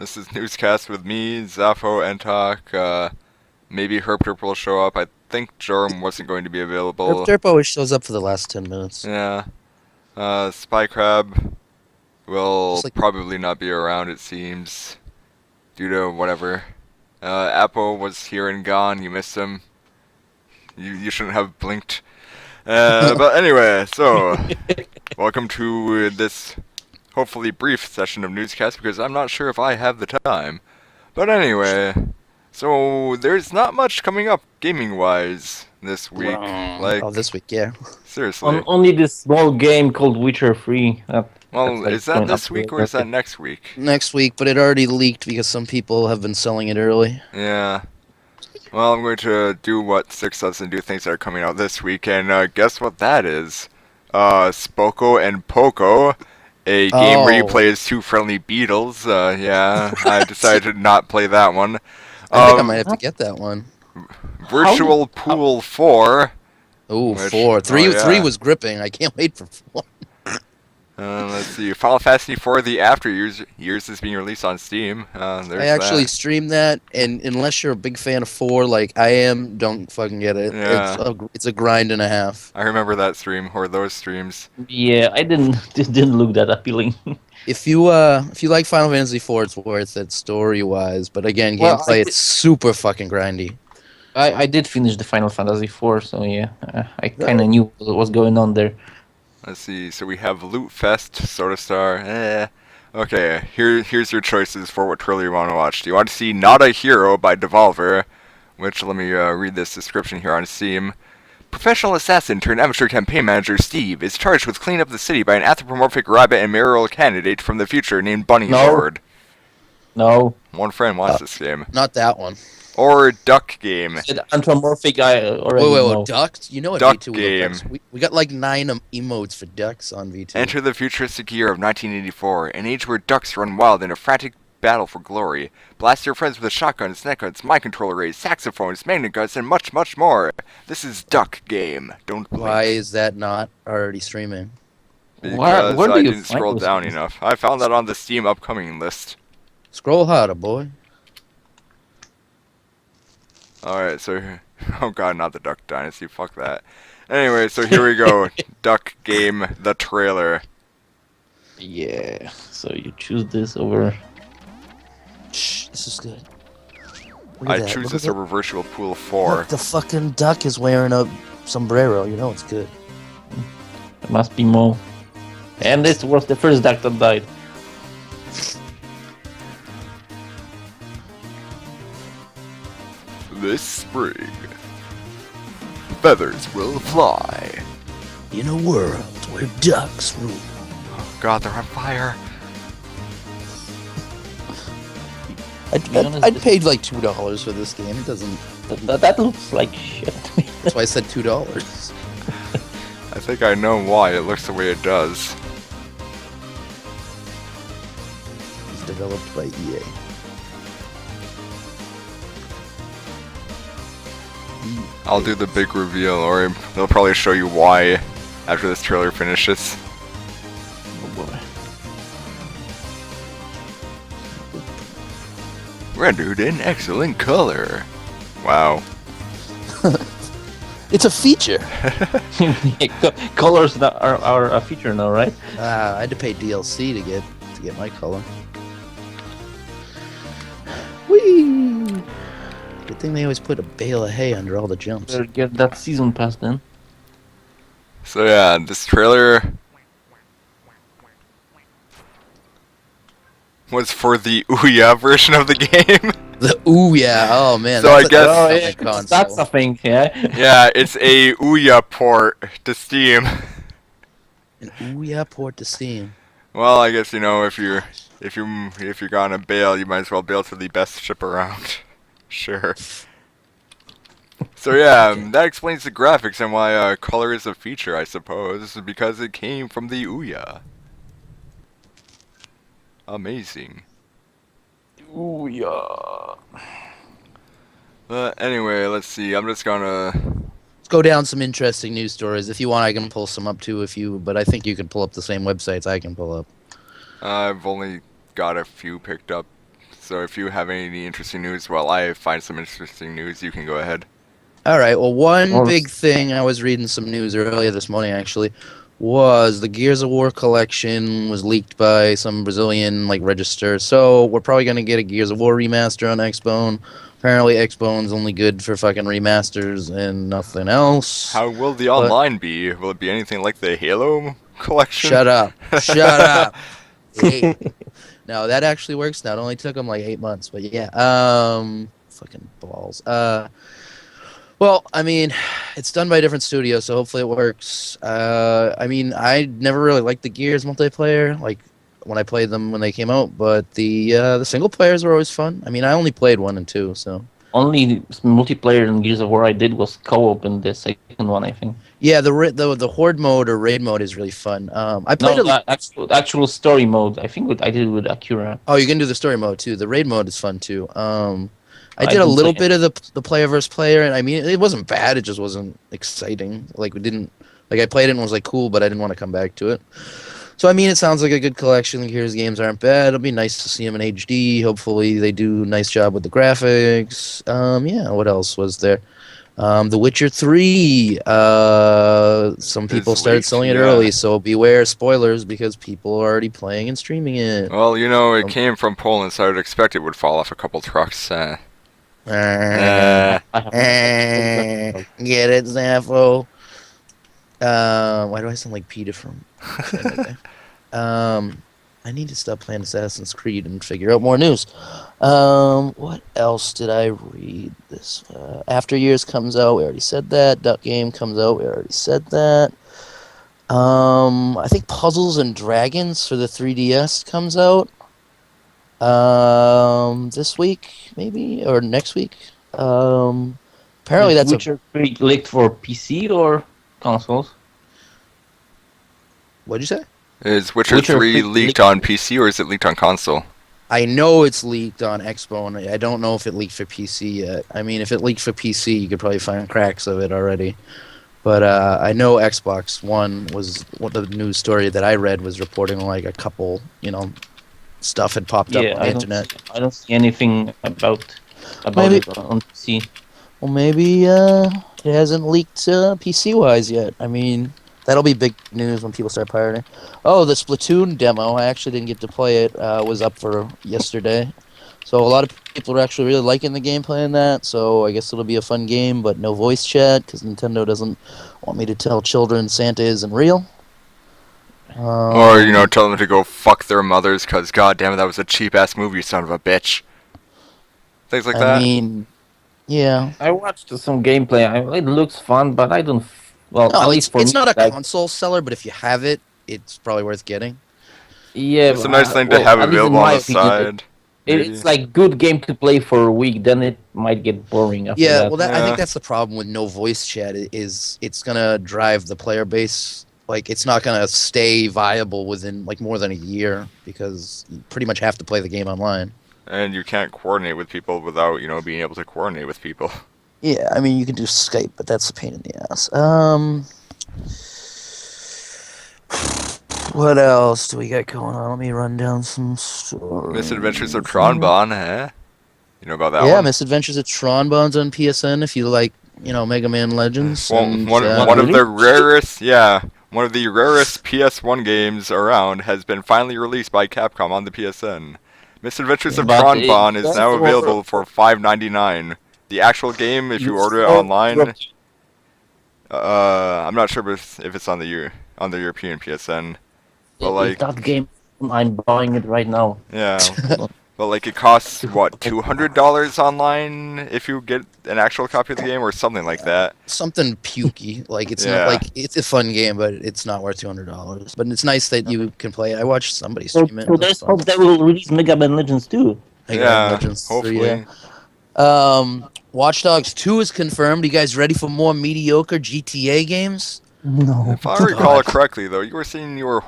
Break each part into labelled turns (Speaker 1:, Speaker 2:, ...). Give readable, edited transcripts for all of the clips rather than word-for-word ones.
Speaker 1: This is Newscast with me, Zafo, Entock. Maybe Herpterp will show up. I think Jorm wasn't going to be available.
Speaker 2: Derp always shows up for the last 10 minutes.
Speaker 1: Yeah. Spy Crab will
Speaker 2: Just like,
Speaker 1: probably not be around, it seems, due to whatever. Apple was here and gone. You missed him. You shouldn't have blinked. But anyway, so welcome to this hopefully brief session of Newscast because I'm not sure if I have the time. But anyway, so there's not much coming up gaming-wise this week.
Speaker 2: this week, yeah.
Speaker 1: Seriously.
Speaker 3: Only this small game called Witcher 3.
Speaker 1: Well, is that this week or is that next week?
Speaker 2: Next week, but it already leaked because some people have been selling it early.
Speaker 1: Yeah. Well, I'm going to do what Six does and do things that are coming out this week, and guess what that is? Spoko and Poco, a game where you play as two friendly beetles. Yeah, I decided to not play that one.
Speaker 2: I think I might have to get that one.
Speaker 1: Virtual Pool 4.
Speaker 2: Ooh, 4. 3 was gripping. I can't wait for 4.
Speaker 1: Let's see. Final Fantasy IV: The After Years is being released on Steam.
Speaker 2: I actually streamed that, and unless you're a big fan of 4, like I am, don't fucking get it.
Speaker 1: Yeah.
Speaker 2: It's a grind and a half.
Speaker 1: I remember that stream, or those streams.
Speaker 3: Yeah, just didn't look that appealing.
Speaker 2: If you like Final Fantasy IV, it's worth it story-wise, but again, gameplay, it's super fucking grindy.
Speaker 3: I did finish the Final Fantasy IV, so yeah, I kind of knew what was going on there.
Speaker 1: Let's see. So we have Loot Fest, Soda Star. Okay, here's your choices for what trailer you want to watch. Do you want to see Not a Hero by Devolver? Which, let me read this description here on Steam. Professional assassin turned amateur campaign manager Steve is charged with cleaning up the city by an anthropomorphic rabbit and mayoral candidate from the future named Bunny Lord.
Speaker 3: No.
Speaker 1: One friend wants this game.
Speaker 2: Not that one.
Speaker 1: Or Duck Game.
Speaker 3: Anthropomorphic, I already know.
Speaker 2: Wait, ducks? You know what
Speaker 1: Duck
Speaker 2: V2
Speaker 1: game.
Speaker 2: We got like 9 emotes for ducks on V2.
Speaker 1: Enter the futuristic year of 1984, an age where ducks run wild in a frantic battle for glory. Blast your friends with shotguns, net guns, mind controller rays, saxophones, magnet guns, and much, much more. This is Duck Game. Don't blink.
Speaker 2: Why is that not already streaming?
Speaker 1: Because
Speaker 3: Where do
Speaker 1: I
Speaker 3: you
Speaker 1: didn't
Speaker 3: find
Speaker 1: scroll
Speaker 3: those
Speaker 1: down
Speaker 3: things?
Speaker 1: enough. I found that on the Steam upcoming list.
Speaker 2: Scroll harder, boy.
Speaker 1: Alright, so... Oh god, not the Duck Dynasty. Fuck that. Anyway, so here we go. Duck Game, the trailer.
Speaker 3: Yeah, so you choose this over...
Speaker 2: Shh, this is good.
Speaker 1: I choose this over Virtual Pool 4.
Speaker 2: Look, the fucking duck is wearing a sombrero. You know it's good.
Speaker 3: There must be more. And this was the first duck that died.
Speaker 1: This spring, feathers will fly.
Speaker 2: In a world where ducks rule.
Speaker 1: Oh god, they're on fire.
Speaker 2: I'd paid like $2 for this game. It doesn't.
Speaker 3: That looks like shit.
Speaker 2: That's why I said $2.
Speaker 1: I think I know why it looks the way it does.
Speaker 2: It's developed by EA.
Speaker 1: I'll do the big reveal, or they'll probably show you why after this trailer finishes.
Speaker 3: Oh boy.
Speaker 1: Rendered in excellent color. Wow.
Speaker 2: It's a feature.
Speaker 3: Colors that are a feature now, right?
Speaker 2: I had to pay DLC to get my color. Whee! Good thing they always put a bale of hay under all the jumps.
Speaker 3: Better get that season pass then.
Speaker 1: So yeah, this trailer was for the Ouya version of the game.
Speaker 2: The ooh yeah, oh man.
Speaker 1: So I guess-
Speaker 2: that's a console.
Speaker 3: That's a thing, yeah.
Speaker 1: Yeah, it's a Ouya port to Steam.
Speaker 2: An ooh yeah port to Steam.
Speaker 1: Well, I guess if you're gonna bail, you might as well bail to the best ship around. Sure. So yeah, that explains the graphics and why color is a feature, I suppose, because it came from the Ouya. Amazing.
Speaker 3: Ooh, yeah.
Speaker 1: Anyway, let's see. I'm just gonna...
Speaker 2: Let's go down some interesting news stories. If you want, I can pull some up too. But I think you can pull up the same websites I can pull up.
Speaker 1: I've only got a few picked up So if you have any interesting news while I find some interesting news, you can go ahead.
Speaker 2: All right. Well, one
Speaker 3: Or-
Speaker 2: big thing, I was reading some news earlier this morning actually, was the Gears of War collection was leaked by some Brazilian register. So we're probably gonna get a Gears of War remaster on Xbone. Apparently, Xbone's only good for fucking remasters and nothing else.
Speaker 1: How will the
Speaker 2: But-
Speaker 1: online be? Will it be anything like the Halo collection?
Speaker 2: Shut up! Shut up! Hey. No, that actually works now. It only took them 8 months, but yeah. Fucking balls. Well, I mean, it's done by a different studio, so hopefully it works. I mean, I never really liked the Gears multiplayer, when I played them when they came out, but the single players were always fun. I mean, I only played 1 and 2, so.
Speaker 3: Only multiplayer in Gears of War I did was co-op in the second one, I think.
Speaker 2: Yeah, the horde mode or raid mode is really fun. I played
Speaker 3: Actual story mode. I think I did with Acura.
Speaker 2: Oh, you can do the story mode too. The raid mode is fun too. I did a
Speaker 3: didn't
Speaker 2: little
Speaker 3: play
Speaker 2: bit of the player versus player, and I mean it wasn't bad. It just wasn't exciting. We didn't I played it and was cool, but I didn't want to come back to it. So I mean, it sounds like a good collection. The Gears games aren't bad. It'll be nice to see them in HD. Hopefully, they do a nice job with the graphics. Yeah, what else was there? The Witcher 3. Some people started
Speaker 1: leaked,
Speaker 2: selling it
Speaker 1: yeah.
Speaker 2: early, so beware spoilers because people are already playing and streaming it.
Speaker 1: Well, it came from Poland, so I would expect it would fall off a couple trucks.
Speaker 2: Get
Speaker 3: I have
Speaker 2: it, Zafo. Why do I sound like Peter from? I need to stop playing Assassin's Creed and figure out more news. What else did I read? This After Years comes out. We already said that. Duck Game comes out. We already said that. I think Puzzles and Dragons for the 3DS comes out. This week maybe or next week. Apparently that's
Speaker 3: Witcher 3 leaked for PC or consoles.
Speaker 2: What'd you say?
Speaker 1: Is Witcher
Speaker 3: Witcher
Speaker 1: 3
Speaker 3: 3
Speaker 1: leaked on PC or is it leaked on console?
Speaker 2: I know it's leaked on Xbone. I don't know if it leaked for PC yet. I mean, if it leaked for PC, you could probably find cracks of it already. But I know Xbox One was what the news story that I read was reporting a couple, stuff had popped up on the internet.
Speaker 3: I don't see anything about
Speaker 2: Maybe-
Speaker 3: it on PC.
Speaker 2: Well, maybe it hasn't leaked PC-wise yet. I mean, that'll be big news when people start pirating. Oh, the Splatoon demo, I actually didn't get to play it, was up for yesterday. So a lot of people are actually really liking the gameplay in that, so I guess it'll be a fun game, but no voice chat, because Nintendo doesn't want me to tell children Santa isn't real.
Speaker 1: Or, tell them to go fuck their mothers, because goddamn it, that was a cheap-ass movie, you son of a bitch. Things like that.
Speaker 2: I mean, yeah.
Speaker 3: I watched some gameplay. It looks fun, but I don't. Well,
Speaker 2: No,
Speaker 3: at
Speaker 2: it's
Speaker 3: least for me,
Speaker 2: not a console seller, but if you have it, it's probably worth getting.
Speaker 3: Yeah,
Speaker 1: It's a nice thing to have
Speaker 3: at least in
Speaker 1: available
Speaker 3: my
Speaker 1: on the
Speaker 3: opinion,
Speaker 1: side.
Speaker 3: It's like good game to play for a week. Then it might get boring after
Speaker 2: Yeah,
Speaker 3: that.
Speaker 2: well, I
Speaker 1: Yeah.
Speaker 2: think that's the problem with no voice chat is it's gonna drive the player base. It's not gonna stay viable within more than a year because you pretty much have to play the game online.
Speaker 1: And you can't coordinate with people without, being able to coordinate with people.
Speaker 2: Yeah, I mean you can do Skype, but that's a pain in the ass. What else do we got going on? Let me run down some stories.
Speaker 1: Misadventures of Tronbon, eh? You know about that
Speaker 2: Yeah,
Speaker 1: one?
Speaker 2: Misadventures of Tron Bonds on PSN if you like, Mega Man Legends.
Speaker 1: Well,
Speaker 2: and,
Speaker 1: one of the rarest, one of the rarest PS1 games around has been finally released by Capcom on the PSN. Misadventures of
Speaker 3: But
Speaker 1: Tronbon is
Speaker 3: that's
Speaker 1: now
Speaker 3: for-
Speaker 1: available for $5.99. The actual game, if you order it online, I'm not sure if it's on the European PSN. But
Speaker 3: that game, I'm buying it right now.
Speaker 1: yeah. But it costs what, $200 online if you get an actual copy of the game or something like that.
Speaker 2: Something pukey. It's
Speaker 1: Yeah.
Speaker 2: not it's a fun game, but it's not worth $200. But it's nice that you can play it. I watched somebody
Speaker 3: So,
Speaker 2: stream it.
Speaker 3: so there's hope they will release Mega Man Legends too.
Speaker 2: Mega Man
Speaker 1: Yeah,
Speaker 2: Legends 3,
Speaker 1: hopefully.
Speaker 2: yeah. Watch Dogs 2 is confirmed. You guys ready for more mediocre GTA games?
Speaker 3: No.
Speaker 1: If I recall correctly, though, you were saying you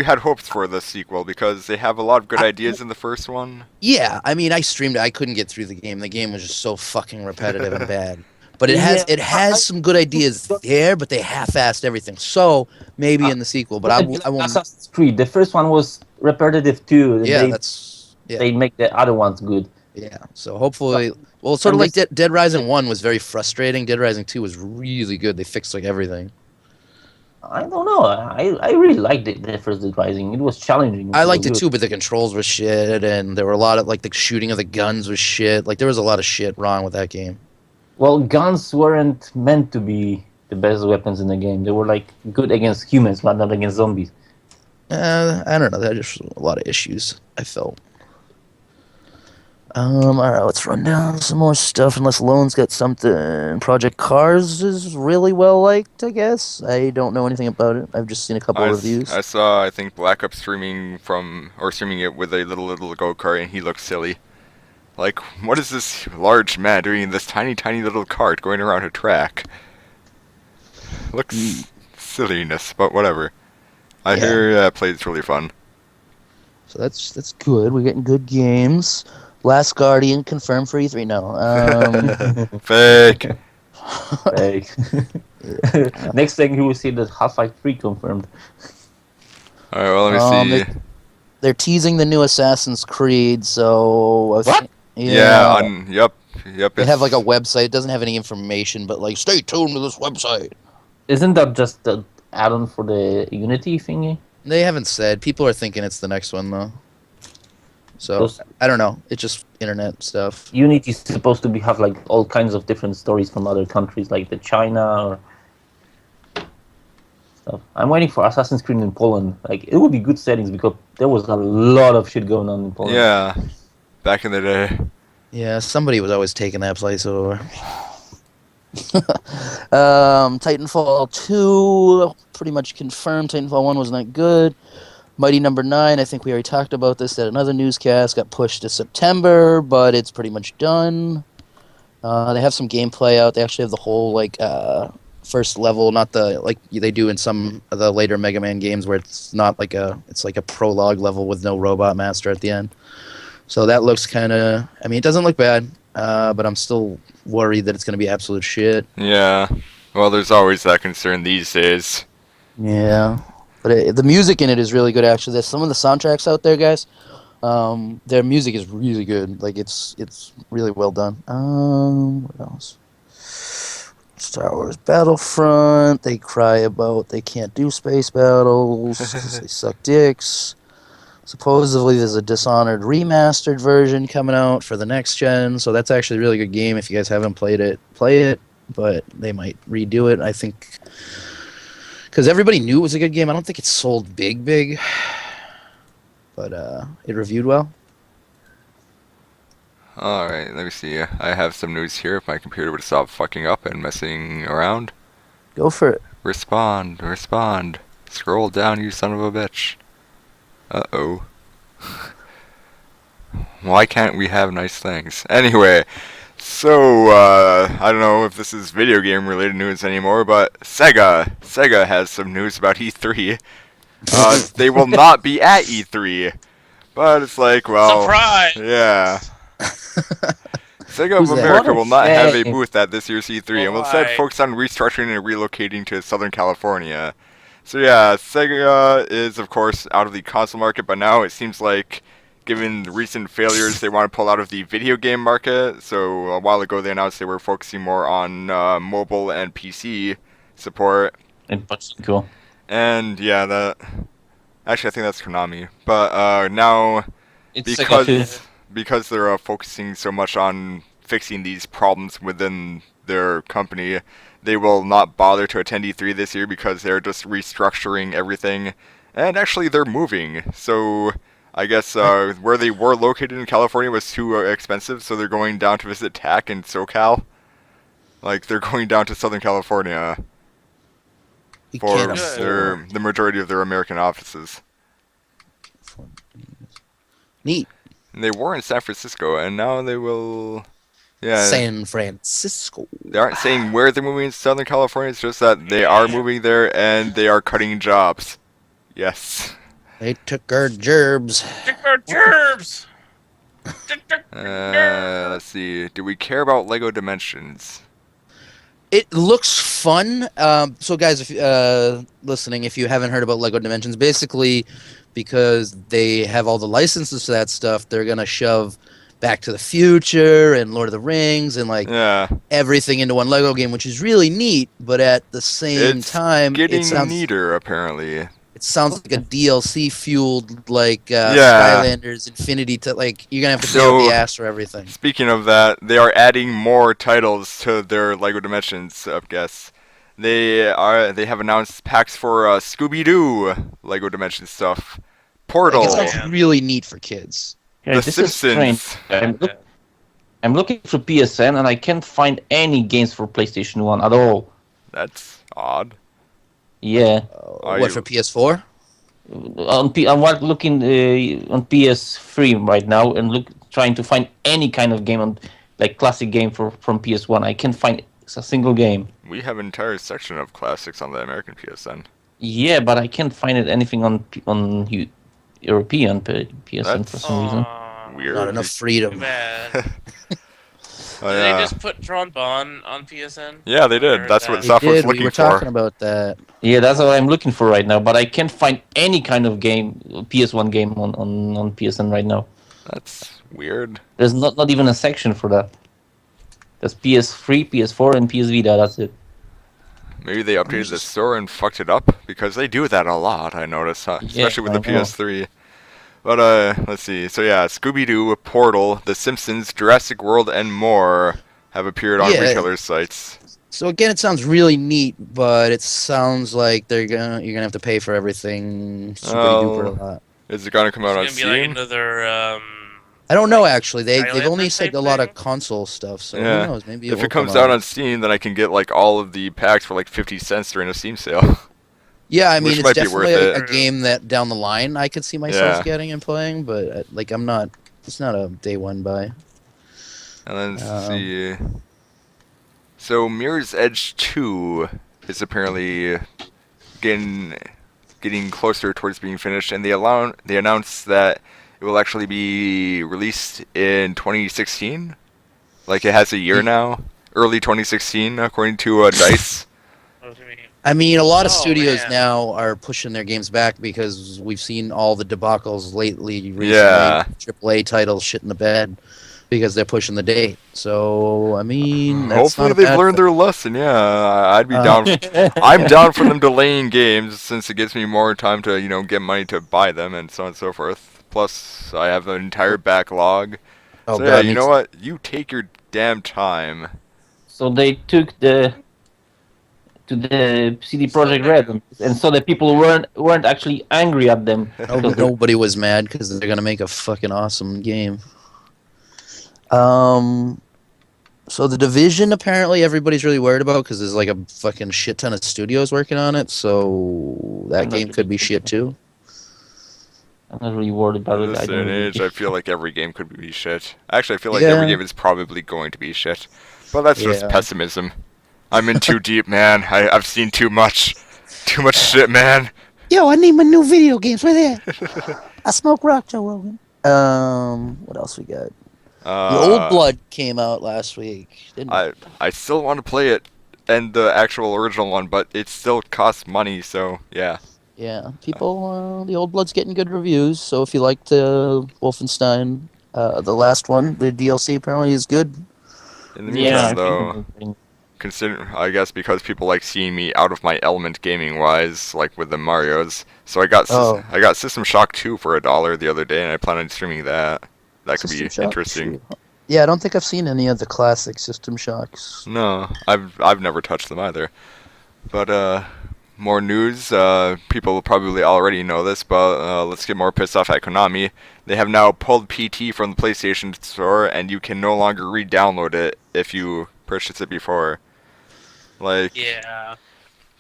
Speaker 1: had hopes for the sequel because they have a lot of good ideas in the first one.
Speaker 2: Yeah, I mean, I streamed it. I couldn't get through the game. The game was just so fucking repetitive and bad. But it has some good ideas there, but they half-assed everything. So maybe in the sequel, but I won't.
Speaker 3: Assassin's Creed. The first one was repetitive too.
Speaker 2: Yeah,
Speaker 3: They
Speaker 2: that's Yeah.
Speaker 3: they make the other ones good.
Speaker 2: Yeah. So hopefully, well, it's sort of
Speaker 3: And
Speaker 2: like
Speaker 3: this-
Speaker 2: Dead Rising 1 was very frustrating. Dead Rising 2 was really good. They fixed like everything.
Speaker 3: I don't know. I really liked the first Dead Rising. It was challenging.
Speaker 2: I
Speaker 3: It was
Speaker 2: liked it
Speaker 3: good.
Speaker 2: too, but the controls were shit, and there were a lot of like the shooting of the guns was shit. Like there was a lot of shit wrong with that game.
Speaker 3: Well, guns weren't meant to be the best weapons in the game. They were like good against humans, but not against zombies.
Speaker 2: I don't know. There just a lot of issues. I felt. All right, let's run down some more stuff. Unless Lone's got something. Project Cars is really well liked, I guess. I don't know anything about it. I've just seen a couple of reviews.
Speaker 1: I saw, I think, Black Ops streaming it with a little go-kart, and he looks silly. Like, what is this large man doing in this tiny little cart going around a track? Looks silliness, but whatever. I hear that plays really fun.
Speaker 2: So that's good. We're getting good games. Last Guardian confirmed for E3. No.
Speaker 1: Fake.
Speaker 3: Like, next thing you will see that Half-Life 3 confirmed.
Speaker 1: Alright, well, let me see.
Speaker 2: They're teasing the new Assassin's Creed, so...
Speaker 3: What?
Speaker 1: Yep.
Speaker 2: They have like a website. It doesn't have any information, but like, stay tuned to this website.
Speaker 3: Isn't that just the add-on for the Unity thingy?
Speaker 2: They haven't said. People are thinking it's the next one, though. So, I don't know. It's just internet stuff.
Speaker 3: Unity is supposed to have like all kinds of different stories from other countries, like the China or stuff. I'm waiting for Assassin's Creed in Poland. Like, it would be good settings because there was a lot of shit going on in Poland.
Speaker 1: Yeah. Back in the day.
Speaker 2: Yeah, somebody was always taking that place over. Titanfall 2, pretty much confirmed. Titanfall 1 was not good. Mighty Number 9, I think we already talked about this at another newscast, got pushed to September, but it's pretty much done. They have some gameplay out. They actually have the whole, like, first level, not the, like they do in some of the later Mega Man games where it's not like it's like a prologue level with no Robot Master at the end. So that looks kind of, I mean, it doesn't look bad, but I'm still worried that it's going to be absolute shit.
Speaker 1: Yeah. Well, there's always that concern these days.
Speaker 2: Yeah. But the music in it is really good, actually. There's some of the soundtracks out there, guys. Their music is really good. Like, it's really well done. What else? Star Wars Battlefront. They cry about they can't do space battles. They suck dicks. Supposedly, there's a Dishonored remastered version coming out for the next gen. So that's actually a really good game. If you guys haven't played it, play it. But they might redo it, I think. Because everybody knew it was a good game. I don't think it sold big. But it reviewed well.
Speaker 1: Alright, let me see. I have some news here. If my computer would stop fucking up and messing around.
Speaker 2: Go for it.
Speaker 1: Respond. Scroll down, you son of a bitch. Uh-oh. Why can't we have nice things? Anyway, so, I don't know if this is video game related news anymore, but Sega has some news about E3. They will not be at E3. But it's like, well...
Speaker 4: Surprise!
Speaker 1: Yeah. Sega of
Speaker 2: Who's that?
Speaker 1: America will not have a
Speaker 3: shame.
Speaker 1: booth at this year's E3 and will instead focus on restructuring and relocating to Southern California. So yeah, Sega is of course out of the console market, but now it seems like, given the recent failures, they want to pull out of the video game market. So a while ago they announced they were focusing more on mobile and PC support.
Speaker 3: And Pachinko.
Speaker 1: And yeah, that... Actually, I think that's Konami. But now,
Speaker 4: It's
Speaker 1: because they're focusing so much on fixing these problems within their company, they will not bother to attend E3 this year because they're just restructuring everything. And actually, they're moving. So I guess where they were located in California was too expensive, so they're going down to visit TAC in SoCal. Like, they're going down to Southern California
Speaker 2: You
Speaker 1: for
Speaker 2: can't afford.
Speaker 1: the majority of their American offices.
Speaker 2: Neat.
Speaker 1: And they were in San Francisco, and now they will... Yeah,
Speaker 2: San Francisco.
Speaker 1: they aren't saying where they're moving in Southern California, it's just that they are moving there, and they are cutting jobs. Yes.
Speaker 2: They took our gerbs.
Speaker 4: Gerbs!
Speaker 1: Let's see. Do we care about Lego Dimensions?
Speaker 2: It looks fun. So, guys, if listening, if you haven't heard about Lego Dimensions, basically, because they have all the licenses to that stuff, they're gonna shove Back to the Future and Lord of the Rings and like
Speaker 1: Yeah,
Speaker 2: everything into one Lego game, which is really neat. But at the same
Speaker 1: it's
Speaker 2: time,
Speaker 1: getting neater apparently.
Speaker 2: it sounds like a DLC fueled like
Speaker 1: Yeah.
Speaker 2: Skylanders Infinity. Like you're gonna have to pay
Speaker 1: So-
Speaker 2: out the ass for everything.
Speaker 1: Speaking of that, they are adding more titles to their Lego Dimensions guess. They have announced packs for Scooby-Doo Lego Dimensions stuff, Portal,
Speaker 2: Like, it sounds really neat for kids.
Speaker 3: Yeah,
Speaker 1: The
Speaker 3: this is strange.
Speaker 1: Simpsons.
Speaker 3: I'm looking for PSN and I can't find any games for PlayStation 1 at all.
Speaker 1: That's odd.
Speaker 3: Yeah.
Speaker 1: Are
Speaker 2: What
Speaker 1: you-
Speaker 2: for PS4?
Speaker 3: I'm looking on PS3 right now and trying to find any kind of game on like classic game from PS1. I can't find a single game.
Speaker 1: We have an entire section of classics on the American PSN.
Speaker 3: Yeah, but I can't find anything on European PSN for some reason.
Speaker 1: Weird.
Speaker 2: Not enough freedom.
Speaker 4: Bad.
Speaker 1: Oh,
Speaker 4: Did
Speaker 1: yeah.
Speaker 4: they just put Jonfan on PSN?
Speaker 1: Yeah, they did.
Speaker 4: Or
Speaker 1: That's
Speaker 4: is
Speaker 1: what
Speaker 4: that-
Speaker 1: Zafo was
Speaker 2: We
Speaker 1: looking
Speaker 2: were talking
Speaker 1: for.
Speaker 2: about that.
Speaker 3: Yeah, that's what I'm looking for right now, but I can't find any kind of game, PS1 game on PSN right now.
Speaker 1: That's weird.
Speaker 3: There's not even a section for that. There's PS3, PS4, and PS Vita. That's it.
Speaker 1: Maybe they updated the store and fucked it up because they do that a lot. I notice, especially with the
Speaker 3: I know.
Speaker 1: PS3. But let's see. So yeah, Scooby-Doo, Portal, The Simpsons, Jurassic World, and more have appeared on
Speaker 2: Yeah.
Speaker 1: retailers' sites.
Speaker 2: So again, it sounds really neat, but it sounds like you're gonna have to pay for everything super duper a lot.
Speaker 1: Is it gonna come out on
Speaker 4: It's gonna be like
Speaker 1: Steam?
Speaker 4: another.
Speaker 2: I don't know actually. They've
Speaker 4: Highlander
Speaker 2: only said
Speaker 4: type
Speaker 2: a lot
Speaker 4: thing?
Speaker 2: of console stuff, so
Speaker 1: Yeah.
Speaker 2: who knows? Maybe
Speaker 1: If
Speaker 2: will
Speaker 1: it comes
Speaker 2: come
Speaker 1: out on Steam, then I can get like all of the packs for like 50 cents during a Steam sale.
Speaker 2: Yeah, I mean
Speaker 1: which
Speaker 2: it's
Speaker 1: might be
Speaker 2: definitely
Speaker 1: worth
Speaker 2: a
Speaker 1: it.
Speaker 2: game that down the line I could see myself
Speaker 1: Yeah.
Speaker 2: getting and playing, but like I'm not. It's not a day one buy.
Speaker 1: And then let's
Speaker 2: Um,
Speaker 1: see. So Mirror's Edge 2 is apparently getting closer towards being finished, and they announced that it will actually be released in 2016. Like it has a year now, early 2016, according to Dice.
Speaker 4: What do you mean?
Speaker 2: I mean, a lot of
Speaker 4: Oh,
Speaker 2: studios
Speaker 4: man.
Speaker 2: now are pushing their games back because we've seen all the debacles lately. Recently,
Speaker 1: Yeah.
Speaker 2: AAA titles shit in the bed because they're pushing the date. So I mean, that's
Speaker 1: Hopefully
Speaker 2: not a
Speaker 1: they've
Speaker 2: bad
Speaker 1: learned
Speaker 2: thing.
Speaker 1: their lesson. Yeah, I'd be down. I'm down for them delaying games since it gives me more time to get money to buy them and so on and so forth. Plus, I have an entire backlog.
Speaker 2: Oh
Speaker 1: So
Speaker 2: god,
Speaker 1: yeah, you
Speaker 2: me
Speaker 1: know
Speaker 2: too.
Speaker 1: what? You take your damn time.
Speaker 3: So they took to the CD Projekt Red, and so the people weren't actually angry at them.
Speaker 2: Nobody was mad because they're gonna make a fucking awesome game. So the Division apparently everybody's really worried about because there's like a fucking shit ton of studios working on it. So that game could be shit too.
Speaker 3: I'm not really worried about
Speaker 1: In
Speaker 3: it.
Speaker 1: this
Speaker 3: I
Speaker 1: day
Speaker 3: don't
Speaker 1: and
Speaker 3: really
Speaker 1: age, I feel like every game could be shit. Actually, I feel like every
Speaker 2: Yeah.
Speaker 1: game is probably going to be shit. But that's just
Speaker 2: Yeah.
Speaker 1: pessimism. I'm in too deep, man. I've seen too much. Too much shit, man.
Speaker 2: Yo, I need my new video games. Where they at? I smoke rock, Joe Rogan. What else we got? The Old Blood came out last week. Didn't it?
Speaker 1: I still want to play it and the actual original one, but it still costs money, so yeah.
Speaker 2: Yeah, people. The Old Blood's getting good reviews. So if you liked Wolfenstein, the last one, the DLC apparently is good.
Speaker 1: In the meantime, though,
Speaker 3: Yeah.
Speaker 1: consider I guess because people like seeing me out of my element gaming wise, like with the Mario's. So I got I got System Shock 2 for $1 the other day, and I plan on streaming that. That could be
Speaker 2: System Shock
Speaker 1: interesting.
Speaker 2: 2. Yeah, I don't think I've seen any of the classic System Shocks.
Speaker 1: No, I've never touched them either. But more news. People will probably already know this, but let's get more pissed off at Konami. They have now pulled PT from the PlayStation Store, and you can no longer re-download it if you purchased it before. Like,
Speaker 4: Yeah.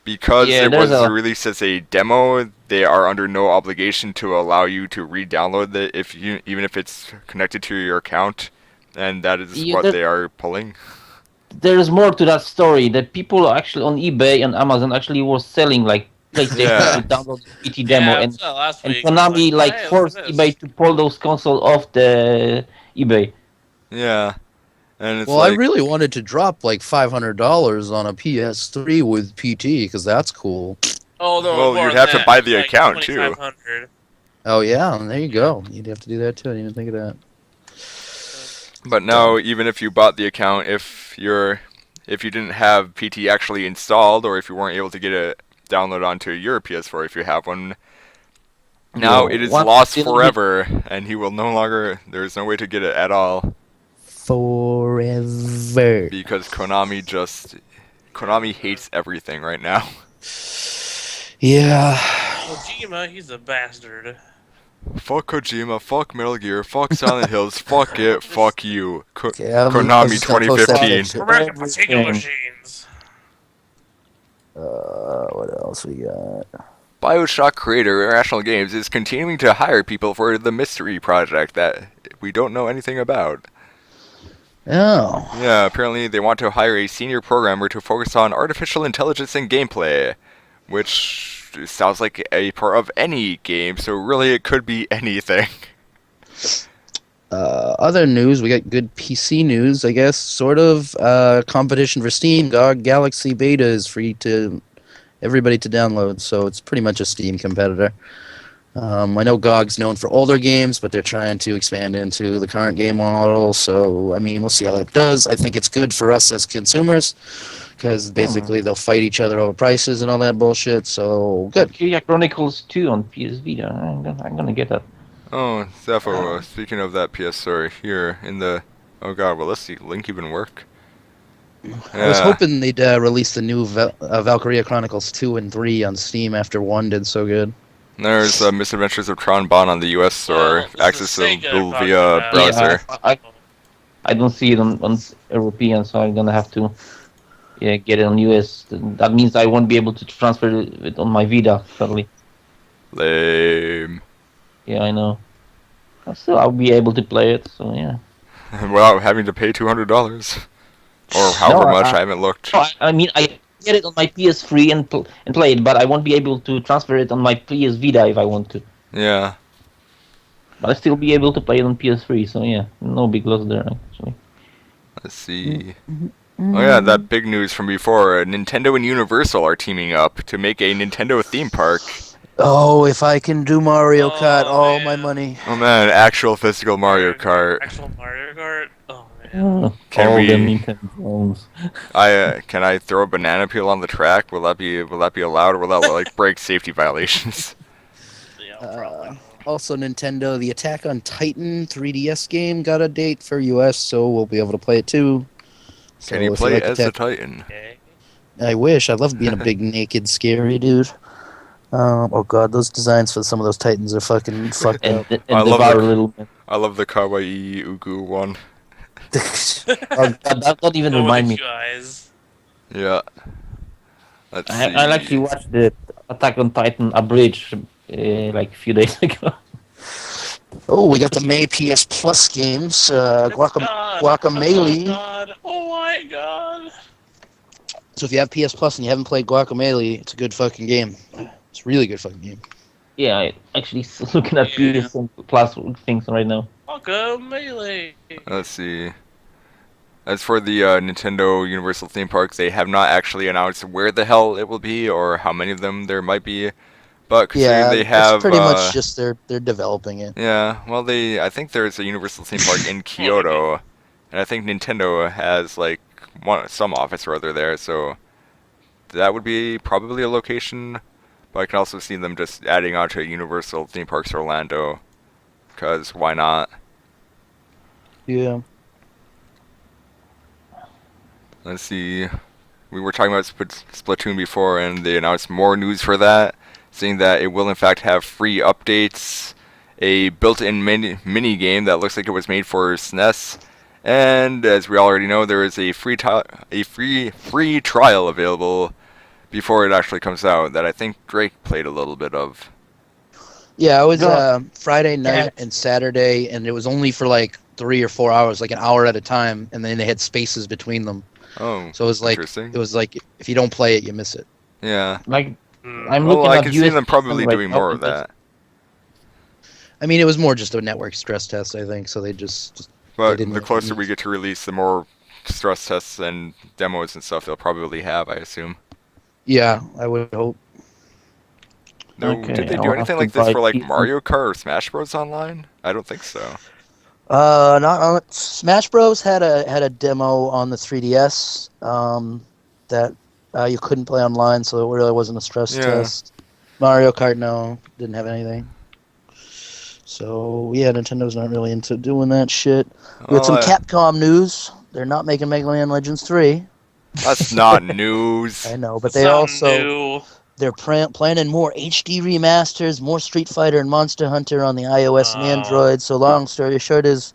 Speaker 1: because
Speaker 3: Yeah,
Speaker 1: it was
Speaker 3: there's a-
Speaker 1: released as a demo, they are under no obligation to allow you to re-download it even if it's connected to your account, and that is
Speaker 3: Yeah,
Speaker 1: what
Speaker 3: that-
Speaker 1: they are pulling.
Speaker 3: There's more to that story. That people actually on eBay and Amazon actually were selling like PlayStation
Speaker 1: Yeah.
Speaker 3: to download the PT demo,
Speaker 4: Yeah, I
Speaker 3: and
Speaker 4: saw last
Speaker 3: and
Speaker 4: week.
Speaker 3: Konami
Speaker 4: I was
Speaker 3: forced
Speaker 4: hey, look at
Speaker 3: eBay
Speaker 4: this.
Speaker 3: to pull those consoles off the eBay.
Speaker 1: Yeah. And it's
Speaker 2: Well, I
Speaker 1: like,
Speaker 2: really wanted to drop like $500 on a PS3 with PT because that's cool.
Speaker 4: Oh no,
Speaker 1: Well,
Speaker 4: more
Speaker 1: you'd
Speaker 4: than
Speaker 1: have to
Speaker 4: that.
Speaker 1: buy
Speaker 4: It was
Speaker 1: the
Speaker 4: like
Speaker 1: account, too.
Speaker 4: 2,500.
Speaker 2: Oh yeah, and there you go. You'd have to do that too. I didn't even think of that.
Speaker 1: but now even if you bought the account, if you didn't have PT actually installed, or if you weren't able to get it download onto your PS4 if you have one, now
Speaker 3: Yo,
Speaker 1: it is
Speaker 3: what
Speaker 1: lost
Speaker 3: did we-
Speaker 1: forever, and he will no longer. There's no way to get it at all
Speaker 2: Forever.
Speaker 1: because Konami hates everything right now.
Speaker 2: Yeah.
Speaker 4: Kojima, he's a bastard.
Speaker 1: Fuck Kojima, fuck Metal Gear, fuck Silent Hills, fuck it, fuck you.
Speaker 2: Okay, I'm
Speaker 1: Konami
Speaker 2: just gonna post that
Speaker 1: 2015.
Speaker 2: picture.
Speaker 4: Remember the potato
Speaker 3: Everything.
Speaker 4: machines.
Speaker 2: What else we got?
Speaker 1: BioShock creator Irrational Games is continuing to hire people for the mystery project that we don't know anything about.
Speaker 2: Oh.
Speaker 1: Yeah, apparently they want to hire a senior programmer to focus on artificial intelligence and gameplay, which sounds like a part of any game, so really it could be anything.
Speaker 2: Other news, we got good PC news, I guess. Sort of. Competition for Steam. GOG Galaxy Beta is free to everybody to download, so it's pretty much a Steam competitor. I know GOG's known for older games, but they're trying to expand into the current game model, so, I mean, we'll see how that does. I think it's good for us as consumers, because basically they'll fight each other over prices and all that bullshit, so good.
Speaker 3: Valkyria Chronicles 2 on PS Vita. I'm gonna get that.
Speaker 1: Oh, Zafo, speaking of that PS Store, here in the... Oh god, will this link even work?
Speaker 2: I was hoping they'd release the new Valkyria Chronicles 2 and 3 on Steam after 1 did so good.
Speaker 1: There's Misadventures of Tron Bon on the US Store,
Speaker 4: This is Sega
Speaker 1: accessible
Speaker 4: talking
Speaker 1: via
Speaker 4: about-
Speaker 1: browser.
Speaker 3: I don't see it on European, so I'm gonna have to get it on US. That means I won't be able to transfer it on my Vita, sadly.
Speaker 1: Lame.
Speaker 3: Yeah, I know. Still, I'll be able to play it, so yeah.
Speaker 1: Without having to pay $200. Or however much, I haven't looked.
Speaker 3: No, I mean, I get it on my PS3 and play it, but I won't be able to transfer it on my PS Vita if I want to.
Speaker 1: Yeah.
Speaker 3: But I'll still be able to play it on PS3, so yeah, no big loss there, actually.
Speaker 1: Let's see. Oh yeah, that big news from before. Nintendo and Universal are teaming up to make a Nintendo theme park.
Speaker 2: Oh, if I can do Mario
Speaker 4: Oh,
Speaker 2: Kart, all my
Speaker 4: man.
Speaker 2: money.
Speaker 1: Oh man, actual physical Mario Kart.
Speaker 4: Actual Mario Kart? Oh, man.
Speaker 1: Can
Speaker 3: all
Speaker 1: we-
Speaker 3: the Nintendo phones.
Speaker 1: Can I throw a banana peel on the track? Will that be allowed, or will that like break safety violations?
Speaker 4: Yeah, probably.
Speaker 2: Also, Nintendo, the Attack on Titan 3DS game got a date for US, so we'll be able to play it too.
Speaker 1: Can you
Speaker 2: if
Speaker 1: play
Speaker 2: like
Speaker 1: as a
Speaker 2: Attack-
Speaker 1: Titan?
Speaker 4: Okay.
Speaker 2: I wish. I love being a big, naked, scary dude. Oh god, those designs for some of those Titans are fucking fucked
Speaker 3: And,
Speaker 2: up.
Speaker 3: and
Speaker 1: I love
Speaker 3: devour
Speaker 1: the-
Speaker 3: little men.
Speaker 1: I love the kawaii Ugu one.
Speaker 3: That don't even
Speaker 4: Go
Speaker 3: remind
Speaker 4: with
Speaker 3: me.
Speaker 4: you guys.
Speaker 1: Yeah. Let's see.
Speaker 3: I actually watched the Attack on Titan abridged like a few days ago.
Speaker 2: Oh, we got the May PS Plus games.
Speaker 4: God. Oh
Speaker 2: Guacamelee.
Speaker 4: my god. Oh my god.
Speaker 2: So if you have PS Plus and you haven't played Guacamelee, it's a good fucking game. It's a really good fucking game.
Speaker 3: Yeah, I actually looking at
Speaker 4: Yeah.
Speaker 3: PS Plus things right now.
Speaker 4: Welcome, Melee.
Speaker 1: Let's see. As for the Nintendo Universal theme parks, they have not actually announced where the hell it will be or how many of them there might be. But considering
Speaker 2: Yeah,
Speaker 1: they have
Speaker 2: it's pretty much just they're developing it.
Speaker 1: yeah, well I think there's a Universal theme park in Kyoto, and I think Nintendo has like some office or other there, so that would be probably a location. But I can also see them just adding on to Universal theme parks Orlando, because why not?
Speaker 2: Yeah.
Speaker 1: Let's see. We were talking about Splatoon before, and they announced more news for that, saying that it will in fact have free updates, a built-in mini game that looks like it was made for SNES, and as we already know, there is a free trial available before it actually comes out that I think Drake played a little bit of.
Speaker 2: Yeah, it was
Speaker 3: Yeah.
Speaker 2: Friday night
Speaker 3: Yeah.
Speaker 2: and Saturday, and it was only for like 3 or 4 hours, like an hour at a time, and then they had spaces between them.
Speaker 1: Oh,
Speaker 2: So it was like
Speaker 1: interesting.
Speaker 2: if you don't play it, you miss it.
Speaker 1: Yeah.
Speaker 3: Like
Speaker 4: Hmm.
Speaker 3: I'm
Speaker 1: Well,
Speaker 3: looking
Speaker 1: I
Speaker 3: at
Speaker 1: can see
Speaker 3: US
Speaker 1: them probably
Speaker 3: right
Speaker 1: doing
Speaker 3: now,
Speaker 1: more of
Speaker 3: and it's-
Speaker 1: that.
Speaker 2: I mean, it was more just a network stress test, I think. So they just
Speaker 1: But
Speaker 2: didn't
Speaker 1: the
Speaker 2: really
Speaker 1: closer
Speaker 2: use-
Speaker 1: we get to release, the more stress tests and demos and stuff they'll probably have, I assume.
Speaker 2: Yeah, I would hope.
Speaker 1: No,
Speaker 3: Okay,
Speaker 1: did they
Speaker 3: I'll
Speaker 1: do
Speaker 3: have
Speaker 1: anything
Speaker 3: to
Speaker 1: like this
Speaker 3: buy
Speaker 1: for like
Speaker 3: PS4.
Speaker 1: Mario Kart or Smash Bros. Online? I don't think so.
Speaker 2: Not Smash Bros had a demo on the 3DS that you couldn't play online, so it really wasn't a stress
Speaker 1: Yeah.
Speaker 2: test. Mario Kart, no, didn't have anything. So yeah, Nintendo's not really into doing that shit. We had some Capcom news. They're not making Mega Man Legends 3.
Speaker 1: That's not news.
Speaker 2: I know, but
Speaker 4: It's
Speaker 2: they
Speaker 4: not
Speaker 2: also
Speaker 4: new.
Speaker 2: they're planning more HD remasters, more Street Fighter and Monster Hunter on the iOS and
Speaker 4: Oh.
Speaker 2: Android. So long story short is,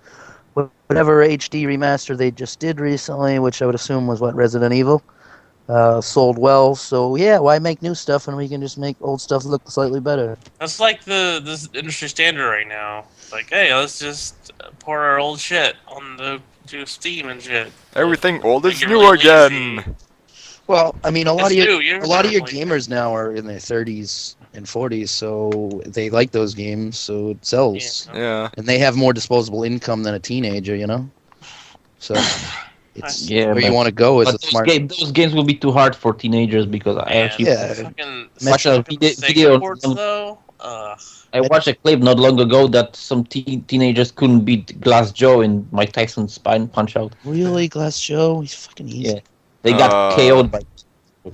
Speaker 2: whatever HD remaster they just did recently, which I would assume was Resident Evil, sold well. So yeah, why make new stuff when we can just make old stuff look slightly better?
Speaker 4: That's like this industry standard right now. Like, hey, let's just pour our old shit on to Steam and shit.
Speaker 1: Everything old is
Speaker 4: Make it
Speaker 1: new
Speaker 4: really
Speaker 1: again.
Speaker 4: lazy.
Speaker 2: Well, I mean, a lot
Speaker 4: It's
Speaker 2: of your
Speaker 4: new, you're
Speaker 2: a lot of your
Speaker 4: like-
Speaker 2: gamers now are in their 30s and 40s, so they like those games, so it sells.
Speaker 4: Yeah.
Speaker 1: Yeah.
Speaker 2: And they have more disposable income than a teenager, you know. So it's
Speaker 3: Yeah,
Speaker 2: where you
Speaker 3: but-
Speaker 2: want to go as a
Speaker 3: But
Speaker 2: smart.
Speaker 3: those games will be too hard for teenagers because I
Speaker 4: Man,
Speaker 3: actually
Speaker 2: Yeah.
Speaker 4: Fucking
Speaker 3: Watch a
Speaker 4: fucking
Speaker 3: video-
Speaker 4: Sega
Speaker 3: video
Speaker 4: ports,
Speaker 3: on-
Speaker 4: though.
Speaker 3: I watched a clip not long ago that some teenagers couldn't beat Glass Joe in Mike Tyson's Spine Punch Out.
Speaker 2: Really, Glass Joe? He's fucking easy.
Speaker 3: Yeah. They got KO'd by.
Speaker 2: Why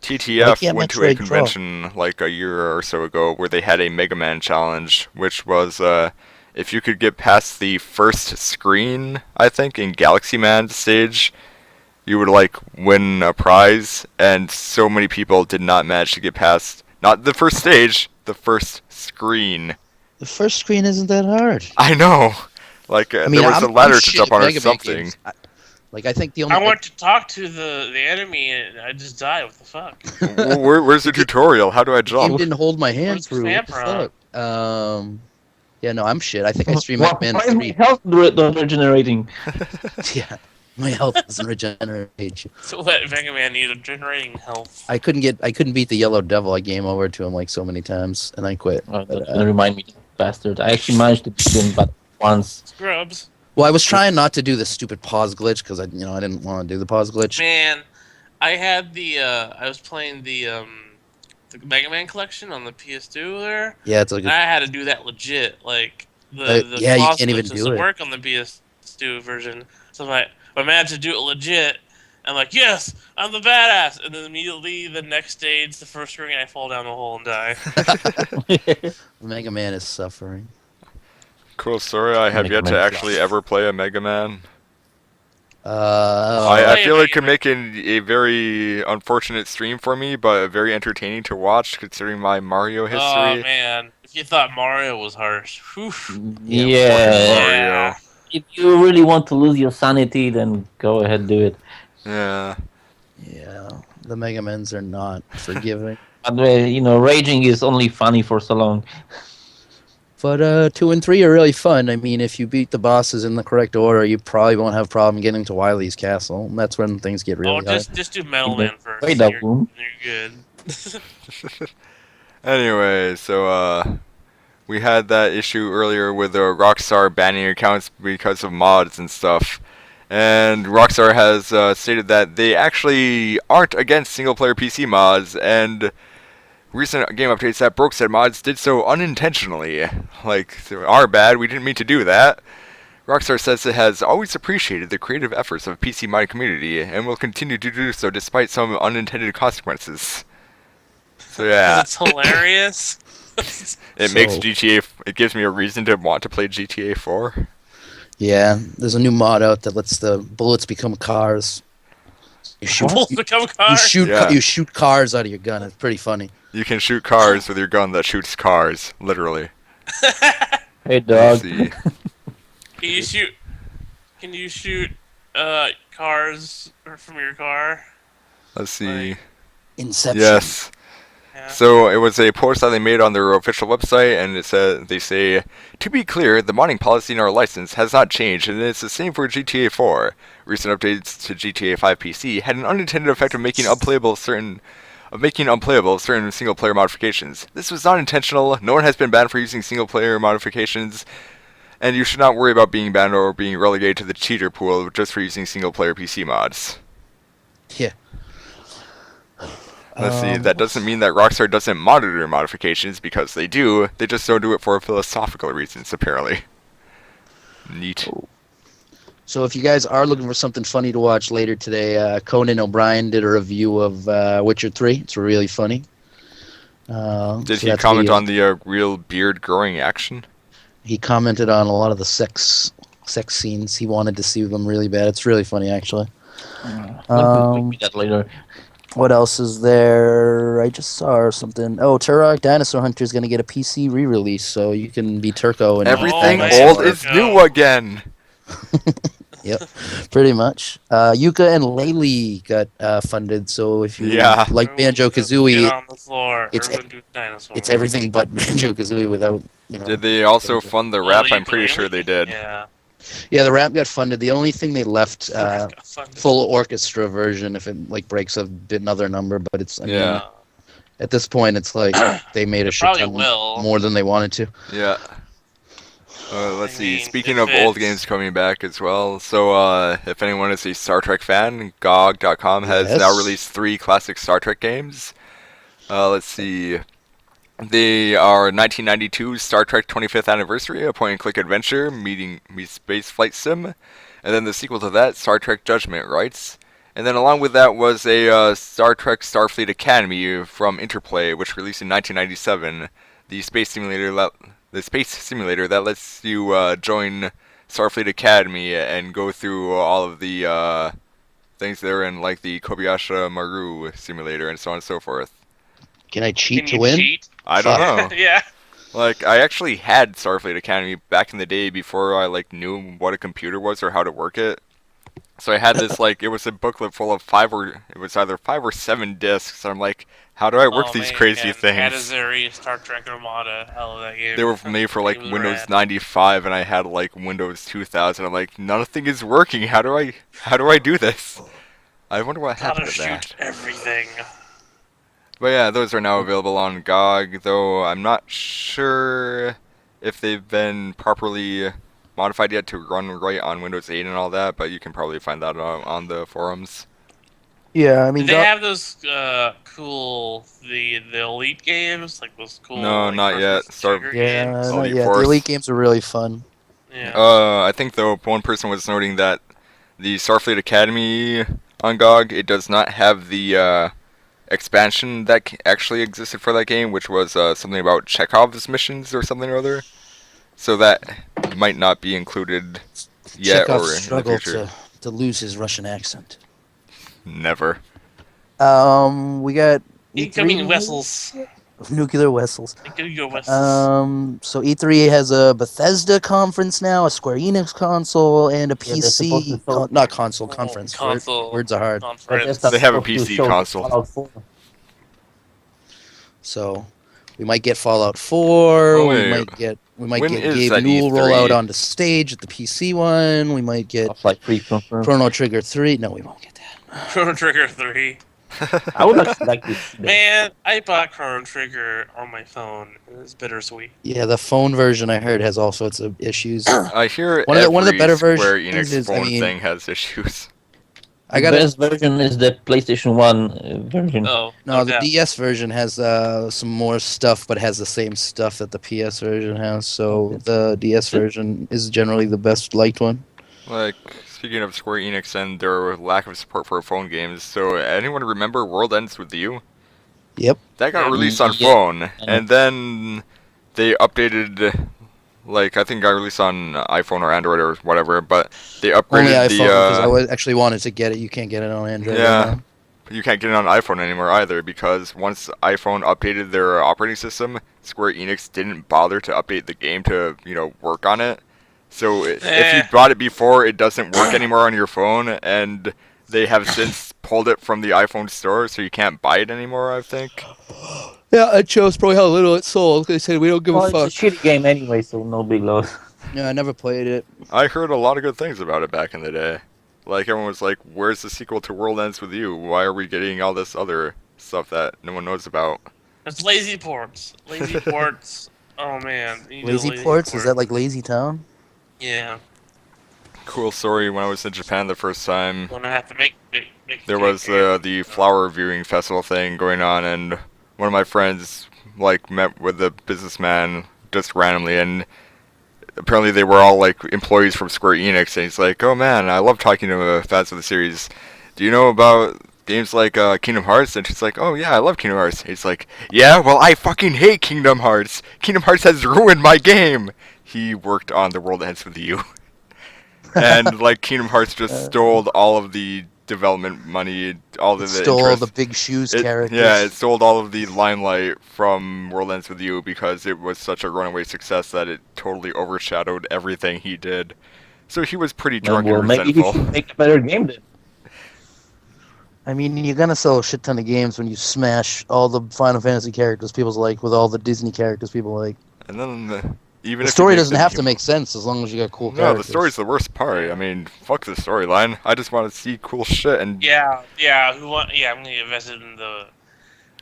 Speaker 1: TTF
Speaker 2: can't
Speaker 1: went to a
Speaker 2: Metroid crawl?
Speaker 1: convention like a year or so ago where they had a Mega Man challenge, which was if you could get past the first screen, I think, in Galaxy Man stage, you would like win a prize. And so many people did not manage to get past not the first stage, the first screen.
Speaker 2: The first screen isn't that hard.
Speaker 1: I know. Like
Speaker 2: I mean,
Speaker 1: there was a
Speaker 2: I'm
Speaker 1: ladder to
Speaker 2: shit
Speaker 1: jump
Speaker 2: at
Speaker 1: on or
Speaker 2: Mega Man
Speaker 1: something.
Speaker 2: games. I think the only
Speaker 4: I went to talk to the enemy and I just died. What the fuck?
Speaker 1: Where's the tutorial? How do I
Speaker 2: game
Speaker 1: jump?
Speaker 2: didn't hold my hand
Speaker 4: Where's the
Speaker 2: through. What the
Speaker 4: camera?
Speaker 2: fuck? Yeah, no, I'm shit. I think I streamed Mega Man
Speaker 3: Why is my
Speaker 2: 3.
Speaker 3: health regenerating?
Speaker 2: Yeah, my health doesn't regenerate.
Speaker 4: So what Mega Man needed generating health.
Speaker 2: I couldn't beat the Yellow Devil. I game over to him like so many times, and I quit.
Speaker 3: Oh,
Speaker 2: But,
Speaker 3: that's gonna remind me, bastard. I actually managed to beat him, but once.
Speaker 4: Scrubs.
Speaker 2: well, I was trying not to do the stupid pause glitch because I didn't want to do the pause glitch.
Speaker 4: Man, I had I was playing the Mega Man collection on the PS2 there.
Speaker 2: Yeah, it's like
Speaker 4: And I had to do that legit. Like the
Speaker 2: yeah, you
Speaker 4: pause
Speaker 2: can't even
Speaker 4: glitch
Speaker 2: do
Speaker 4: doesn't
Speaker 2: it.
Speaker 4: work on the PS2 version. So I managed to do it legit. I'm like, yes, I'm the badass. And then immediately the next stage, the first ring, I fall down the hole and die.
Speaker 2: Mega Man is suffering.
Speaker 1: Cool story. I have
Speaker 3: Mega
Speaker 1: yet to
Speaker 3: Man
Speaker 1: actually
Speaker 3: sucks.
Speaker 1: ever play a Mega Man.
Speaker 2: Oh,
Speaker 1: I
Speaker 4: play
Speaker 1: feel
Speaker 4: a
Speaker 1: it could
Speaker 4: Mega
Speaker 1: make a very unfortunate stream for me, but very entertaining to watch considering my Mario
Speaker 4: Oh
Speaker 1: history.
Speaker 4: man, if you thought Mario was harsh, whew.
Speaker 3: Yeah.
Speaker 1: Mario.
Speaker 3: If you really want to lose your sanity, then go ahead, do it.
Speaker 1: Yeah.
Speaker 2: yeah. The Mega Mans are not forgiving.
Speaker 3: But raging is only funny for so long.
Speaker 2: But 2 and 3 are really fun. I mean, if you beat the bosses in the correct order, you probably won't have problem getting to Wily's castle. And that's when things get really
Speaker 4: Oh,
Speaker 2: hard.
Speaker 4: just do Metal Man first.
Speaker 3: Wait, that
Speaker 4: You're,
Speaker 3: one.
Speaker 4: you're good.
Speaker 1: Anyway, so we had that issue earlier with Rockstar banning accounts because of mods and stuff. And Rockstar has stated that they actually aren't against single-player PC mods, and recent game updates that broke said mods did so unintentionally. Like, our bad, we didn't mean to do that. Rockstar says it has always appreciated the creative efforts of PC mod community, and will continue to do so despite some unintended consequences. So yeah,
Speaker 4: It's hilarious.
Speaker 1: it makes
Speaker 2: So-
Speaker 1: GTA, it gives me a reason to want to play GTA 4.
Speaker 2: Yeah, there's a new mod out that lets the bullets become cars. You shoot,
Speaker 4: Bulls become cars.
Speaker 1: Yeah.
Speaker 2: you shoot cars out of your gun. It's pretty funny.
Speaker 1: You can shoot cars with your gun that shoots cars, literally.
Speaker 3: Hey,
Speaker 1: Let's
Speaker 3: dog.
Speaker 1: see.
Speaker 4: Can you shoot cars from your car?
Speaker 1: Let's see.
Speaker 2: Inception.
Speaker 1: Yes.
Speaker 4: Yeah.
Speaker 1: So it was a post that they made on their official website, and it said they say, "To be clear, the modding policy in our license has not changed, and it's the same for GTA 4. Recent updates to GTA 5 PC had an unintended effect of making unplayable certain single-player modifications. This was not intentional. No one has been banned for using single-player modifications. And you should not worry about being banned or being relegated to the cheater pool just for using single-player PC mods.
Speaker 2: Yeah.
Speaker 1: Let's see, that doesn't mean that Rockstar doesn't monitor modifications, because they do. They just don't do it for philosophical reasons, apparently. Neat.
Speaker 2: So if you guys are looking for something funny to watch later today, Conan O'Brien did a review of Witcher 3. It's really funny.
Speaker 1: Did he comment on the real beard-growing action?
Speaker 2: He commented on a lot of the sex scenes. He wanted to see them really bad. It's really funny, actually.
Speaker 3: We'll do that later.
Speaker 2: What else is there? I just saw something. Oh, Turok Dinosaur Hunter is going to get a PC re-release, so you can be Turco. And
Speaker 1: Everything
Speaker 4: nice.
Speaker 1: old is new again.
Speaker 2: Yep, pretty much. Yuka and Laylee got funded, so if you like Banjo-Kazooie,
Speaker 4: Get on the floor.
Speaker 2: it's-
Speaker 4: Everyone do dinosaur.
Speaker 2: it's everything but Banjo-Kazooie without,
Speaker 1: Did they also fund the rap? I'm pretty sure they did.
Speaker 4: Yeah.
Speaker 2: Yeah, the rap got funded. The only thing they left
Speaker 4: Got funded.
Speaker 2: full orchestra version if it breaks another number, but it's I mean, at this point it's like they made a shit
Speaker 4: Probably
Speaker 2: ton
Speaker 4: will.
Speaker 2: more than they wanted to.
Speaker 1: Yeah. Let's
Speaker 4: I
Speaker 1: see.
Speaker 4: mean,
Speaker 1: Speaking
Speaker 4: if
Speaker 1: of old
Speaker 4: it's-
Speaker 1: games coming back as well, so if anyone is a Star Trek fan, GOG.com has now
Speaker 2: Yes.
Speaker 1: released 3 classic Star Trek games. Let's see. They are 1992 Star Trek 25th Anniversary, a point-and-click adventure meets space flight sim, and then the sequel to that, Star Trek Judgment Rights. And then along with that was a Star Trek Starfleet Academy from Interplay, which released in 1997. The space simulator that lets you join Starfleet Academy and go through all of the things there in, like the Kobayashi Maru simulator and so on and so forth.
Speaker 2: Can I cheat
Speaker 4: Can
Speaker 2: to
Speaker 4: you
Speaker 2: win?
Speaker 4: cheat?
Speaker 1: I don't know.
Speaker 4: Yeah.
Speaker 1: Like, I actually had Starfleet Academy back in the day before I, like, knew what a computer was or how to work it. So I had this, like, it was a booklet full of either 5 or 7 discs. And I'm like, how do I work these crazy things?
Speaker 4: Adazari, Star Trek Armada, hell of that game.
Speaker 1: They were made for, like,
Speaker 4: It was
Speaker 1: Windows
Speaker 4: rad.
Speaker 1: 95, and I had, like, Windows 2000. I'm like, nothing is working. How do I do this? I wonder what
Speaker 4: How to
Speaker 1: happened to that.
Speaker 4: shoot everything.
Speaker 1: But yeah, those are now available on GOG, though I'm not sure if they've been properly modified yet to run right on Windows 8 and all that, but you can probably find that on the forums.
Speaker 2: Yeah, I mean,
Speaker 4: Did they have those cool the Elite games, like those cool?
Speaker 1: No,
Speaker 4: like,
Speaker 1: not yet.
Speaker 4: first-person shooter
Speaker 2: yeah,
Speaker 4: games?
Speaker 2: not
Speaker 1: Elite
Speaker 2: yet.
Speaker 1: Force.
Speaker 2: The Elite games are really fun.
Speaker 4: Yeah.
Speaker 1: I think, though, one person was noting that the Starfleet Academy on GOG, it does not have the expansion that actually existed for that game, which was something about Chekhov's missions or something or other. So that might not be included yet
Speaker 2: Chekhov's
Speaker 1: or in the
Speaker 2: struggle
Speaker 1: future.
Speaker 2: to lose his Russian accent.
Speaker 1: Never.
Speaker 2: We got
Speaker 4: Incoming
Speaker 2: E3
Speaker 4: vessels.
Speaker 2: nuclear vessels.
Speaker 4: Incoming vessels.
Speaker 2: So E3 has a Bethesda conference now, a Square Enix console, and a
Speaker 3: Yeah, they're supposed to
Speaker 2: PC.
Speaker 3: show-
Speaker 2: Not console, conference.
Speaker 4: Console.
Speaker 2: Words are hard.
Speaker 4: Conference.
Speaker 1: They have a
Speaker 3: supposed to
Speaker 1: PC
Speaker 3: show
Speaker 1: console.
Speaker 3: Fallout 4.
Speaker 2: So we might get Fallout 4.
Speaker 1: Oh,
Speaker 2: we
Speaker 1: wait.
Speaker 2: might
Speaker 1: When
Speaker 2: get
Speaker 1: is
Speaker 2: Gabe
Speaker 1: that
Speaker 2: Newell roll
Speaker 1: E3?
Speaker 2: out onto stage at the PC one. We might get
Speaker 3: Half-Life 3 confirmed.
Speaker 2: Chrono Trigger 3. No, we won't get that.
Speaker 4: Chrono Trigger 3.
Speaker 3: I would actually like to see that.
Speaker 4: Man, I bought Chrono Trigger on my phone. It was bittersweet.
Speaker 2: Yeah, the phone version I heard has all sorts of issues.
Speaker 1: I hear
Speaker 2: One of the
Speaker 1: every
Speaker 2: better
Speaker 1: Square
Speaker 2: versions
Speaker 1: Enix
Speaker 2: is, I
Speaker 1: phone
Speaker 2: mean-
Speaker 1: thing has issues.
Speaker 2: I
Speaker 3: The
Speaker 2: got
Speaker 3: best version is the PlayStation 1 version.
Speaker 4: Oh,
Speaker 2: No, the
Speaker 4: doubt.
Speaker 2: DS version has some more stuff, but has the same stuff that the PS version has. So the DS version is generally the best liked one.
Speaker 1: Like, speaking of Square Enix and their lack of support for phone games, so anyone remember World Ends With You?
Speaker 2: Yep.
Speaker 1: That got
Speaker 4: Yeah.
Speaker 1: released on
Speaker 3: Yeah.
Speaker 1: phone, and then they updated, like, I think it got released on iPhone or Android or whatever, but they
Speaker 2: Only
Speaker 1: upgraded
Speaker 2: iPhone, because actually wanted to get it. You can't get it on Android.
Speaker 1: Yeah.
Speaker 2: Right now.
Speaker 1: You can't get it on iPhone anymore either, because once iPhone updated their operating system, Square Enix didn't bother to update the game to, work on it. So if you bought it before, it doesn't work anymore on your phone, and they have since pulled it from the iPhone store, so you can't buy it anymore, I think.
Speaker 2: Yeah, it shows probably how little it sold. They said we don't give
Speaker 3: Well,
Speaker 2: a fuck.
Speaker 3: it's a shitty game anyway, so no big loss.
Speaker 2: Yeah, I never played it.
Speaker 1: I heard a lot of good things about it back in the day. Like, everyone was like, where's the sequel to World Ends With You? Why are we getting all this other stuff that no one knows about?
Speaker 4: It's lazy ports. Lazy ports. Oh man. You do
Speaker 2: Lazy Ports? Is that like Lazy Town?
Speaker 4: Yeah.
Speaker 1: Cool story. When I was in Japan the first time,
Speaker 4: Gonna have to make
Speaker 1: there was the flower viewing festival thing going on, and one of my friends like met with a businessman just randomly, and apparently they were all like employees from Square Enix, and he's like, "Oh man, I love talking to fans of the series. Do you know about games like Kingdom Hearts?" And she's like, "Oh yeah, I love Kingdom Hearts." He's like, "Yeah, well I fucking hate Kingdom Hearts. Kingdom Hearts has ruined my game." He worked on The World Ends With You, and like Kingdom Hearts just stole all of the development money, all of the
Speaker 2: Stole
Speaker 1: interest.
Speaker 2: the Big Shoes characters.
Speaker 1: Yeah, it stole all of the limelight from World Ends With You because it was such a runaway success that it totally overshadowed everything he did. So he was pretty drunk
Speaker 3: well,
Speaker 1: and
Speaker 3: maybe he
Speaker 1: resentful.
Speaker 3: should make a better game then.
Speaker 2: I mean, you're gonna sell a shit ton of games when you smash all the Final Fantasy characters people like with all the Disney characters people like.
Speaker 1: And then even
Speaker 2: The
Speaker 1: if
Speaker 2: story
Speaker 1: you make
Speaker 2: doesn't have to make sense as long as you got cool
Speaker 1: No,
Speaker 2: characters.
Speaker 1: the story's the worst part. I mean, fuck the storyline. I just want to see cool shit and
Speaker 4: Yeah. I'm gonna get invested in the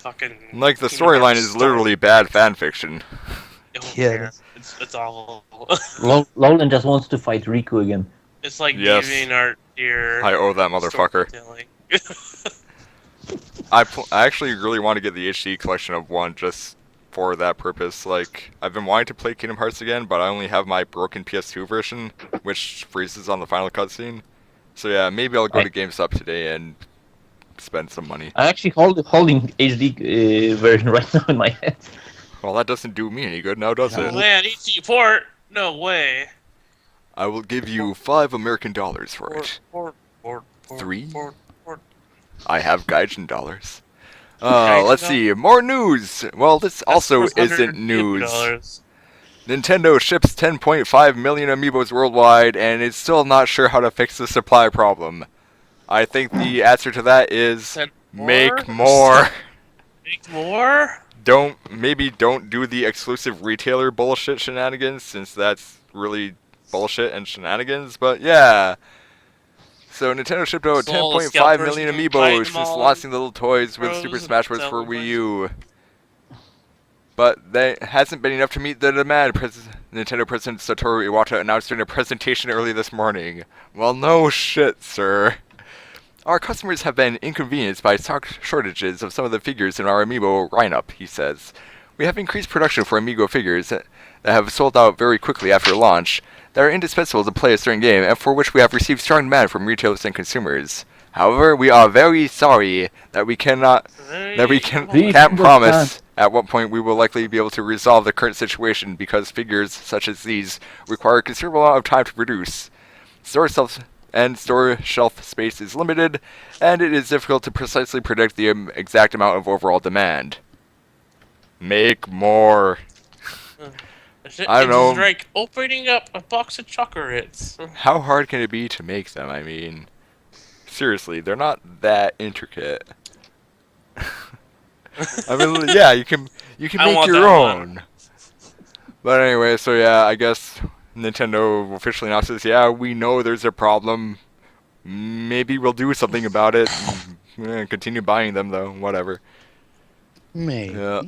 Speaker 4: fucking.
Speaker 1: like the
Speaker 4: Kingdom
Speaker 1: storyline
Speaker 4: Hearts
Speaker 1: is literally bad fan fiction.
Speaker 4: Oh,
Speaker 2: Yeah.
Speaker 4: It's awful.
Speaker 3: Lolan just wants to fight Riku again.
Speaker 4: It's like
Speaker 1: Yes.
Speaker 4: giving our dear.
Speaker 1: I owe that motherfucker.
Speaker 4: storytelling.
Speaker 1: I actually really want to get the HD collection of 1 just for that purpose. Like, I've been wanting to play Kingdom Hearts again, but I only have my broken PS2 version, which freezes on the final cutscene. So yeah, maybe I'll go to GameStop today and spend some money.
Speaker 3: I'm actually holding HD version right now in my head.
Speaker 1: Well, that doesn't do me any good now, does
Speaker 4: Oh
Speaker 1: it?
Speaker 4: man, EC port? No way.
Speaker 1: I will give you $5 American for it.
Speaker 4: Port.
Speaker 1: 3?
Speaker 4: Port.
Speaker 1: I have Gaijin dollars.
Speaker 4: Gaijin
Speaker 1: Let's see, more news! Well, this also
Speaker 4: That's
Speaker 1: isn't
Speaker 4: $150.
Speaker 1: news. Nintendo ships 10.5 million amiibos worldwide, and is still not sure how to fix the supply problem. I think the answer to that is
Speaker 4: Send
Speaker 1: make more.
Speaker 4: Make more?
Speaker 1: Don't do the exclusive retailer bullshit shenanigans, since that's really bullshit and shenanigans. But yeah. So Nintendo shipped out
Speaker 4: So all the
Speaker 1: 10.5
Speaker 4: scalpers
Speaker 1: million
Speaker 4: can buy
Speaker 1: amiibos
Speaker 4: them
Speaker 1: since
Speaker 4: all
Speaker 1: launching the little toys with
Speaker 4: pros
Speaker 1: Super
Speaker 4: and
Speaker 1: Smash Bros.
Speaker 4: sell
Speaker 1: For
Speaker 4: them
Speaker 1: Wii
Speaker 4: for-
Speaker 1: U. But that hasn't been enough to meet the demand, Nintendo President Satoru Iwata announced during a presentation early this morning. Well, no shit, sir. Our customers have been inconvenienced by stock shortages of some of the figures in our Amiibo lineup, he says. We have increased production for Amiibo figures that have sold out very quickly after launch, that are indispensable to play a certain game, and for which we have received strong demand from retailers and consumers. However, we are very sorry that we can't promise at what point we will likely be able to resolve the current situation, because figures such as these require a considerable amount of time to produce. Store shelf space is limited, and it is difficult to precisely predict the exact amount of overall demand. Make more. I don't know.
Speaker 4: It's like opening up a box of chocolates.
Speaker 1: How hard can it be to make them? I mean, seriously, they're not that intricate. I mean, yeah, you can
Speaker 4: I
Speaker 1: make
Speaker 4: want
Speaker 1: your
Speaker 4: that
Speaker 1: own.
Speaker 4: one.
Speaker 1: But anyway, so yeah, I guess Nintendo officially announces, yeah, we know there's a problem. Maybe we'll do something about it. Continue buying them though, whatever.
Speaker 2: Maybe.
Speaker 1: Yeah.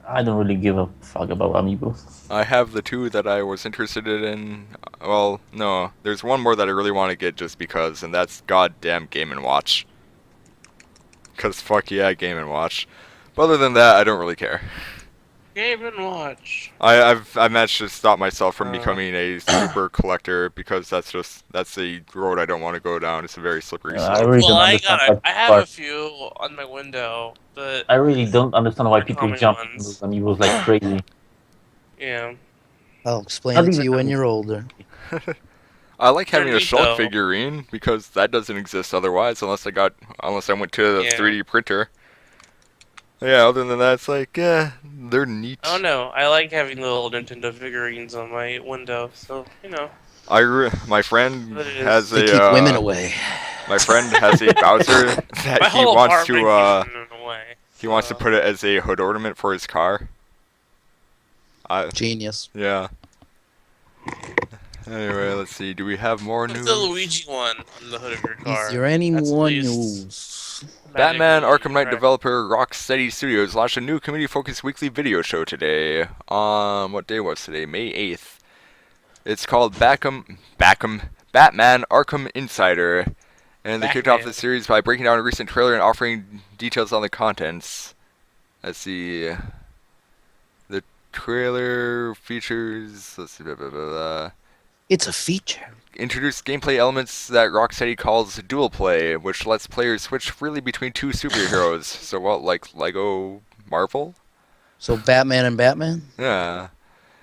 Speaker 3: I don't really give a fuck about amiibos.
Speaker 1: I have the 2 that I was interested in. Well, no, there's one more that I really want to get just because, and that's goddamn Game & Watch. Because fuck yeah, Game & Watch. But other than that, I don't really care.
Speaker 4: Game and Watch.
Speaker 1: I've managed to stop myself from becoming a super collector, because that's a road I don't want to go down. It's a very slippery
Speaker 3: I
Speaker 1: slope.
Speaker 3: really
Speaker 4: Well,
Speaker 3: don't
Speaker 4: I
Speaker 3: understand.
Speaker 4: have a few on my window, but
Speaker 3: I really don't understand why people
Speaker 4: Common
Speaker 3: jump on
Speaker 4: ones.
Speaker 3: those amiibos like crazy.
Speaker 4: yeah.
Speaker 2: I'll explain
Speaker 3: Not
Speaker 2: it to
Speaker 3: even-
Speaker 2: you when you're older.
Speaker 1: I like having
Speaker 4: They're
Speaker 1: a
Speaker 4: neat,
Speaker 1: Shulk
Speaker 4: though.
Speaker 1: figurine, because that doesn't exist otherwise, unless I went to the
Speaker 4: Yeah.
Speaker 1: 3D printer. Yeah, other than that, it's like, they're neat.
Speaker 4: I don't know. I like having the little Nintendo figurines on my window, so you know.
Speaker 1: My friend
Speaker 4: But it is-
Speaker 1: has
Speaker 2: They
Speaker 1: a
Speaker 2: keep women away.
Speaker 1: my friend has a Bowser
Speaker 4: My
Speaker 1: that he
Speaker 4: whole
Speaker 1: wants to
Speaker 4: apartment keeps away.
Speaker 1: he wants to put it as a hood ornament for his car.
Speaker 2: Genius.
Speaker 1: Yeah. Anyway, let's see. Do we have more
Speaker 4: Put
Speaker 1: news?
Speaker 4: the Luigi one on the hood of your car.
Speaker 2: Is there any
Speaker 4: That's
Speaker 2: more
Speaker 4: at least
Speaker 2: news?
Speaker 1: Batman
Speaker 4: magically
Speaker 1: Arkham Knight
Speaker 4: correct.
Speaker 1: developer Rocksteady Studios launched a new community-focused weekly video show today. What day was today? May 8th. It's called Batman Arkham Insider. And they kicked off the
Speaker 4: Batman.
Speaker 1: series by breaking down a recent trailer and offering details on the contents. Let's see. The trailer features. Let's see. Blah, blah, blah, blah.
Speaker 2: It's a feature.
Speaker 1: Introduced gameplay elements that Rocksteady calls dual play, which lets players switch freely between two superheroes. So what, like Lego Marvel?
Speaker 2: So Batman and Batman?
Speaker 1: Yeah.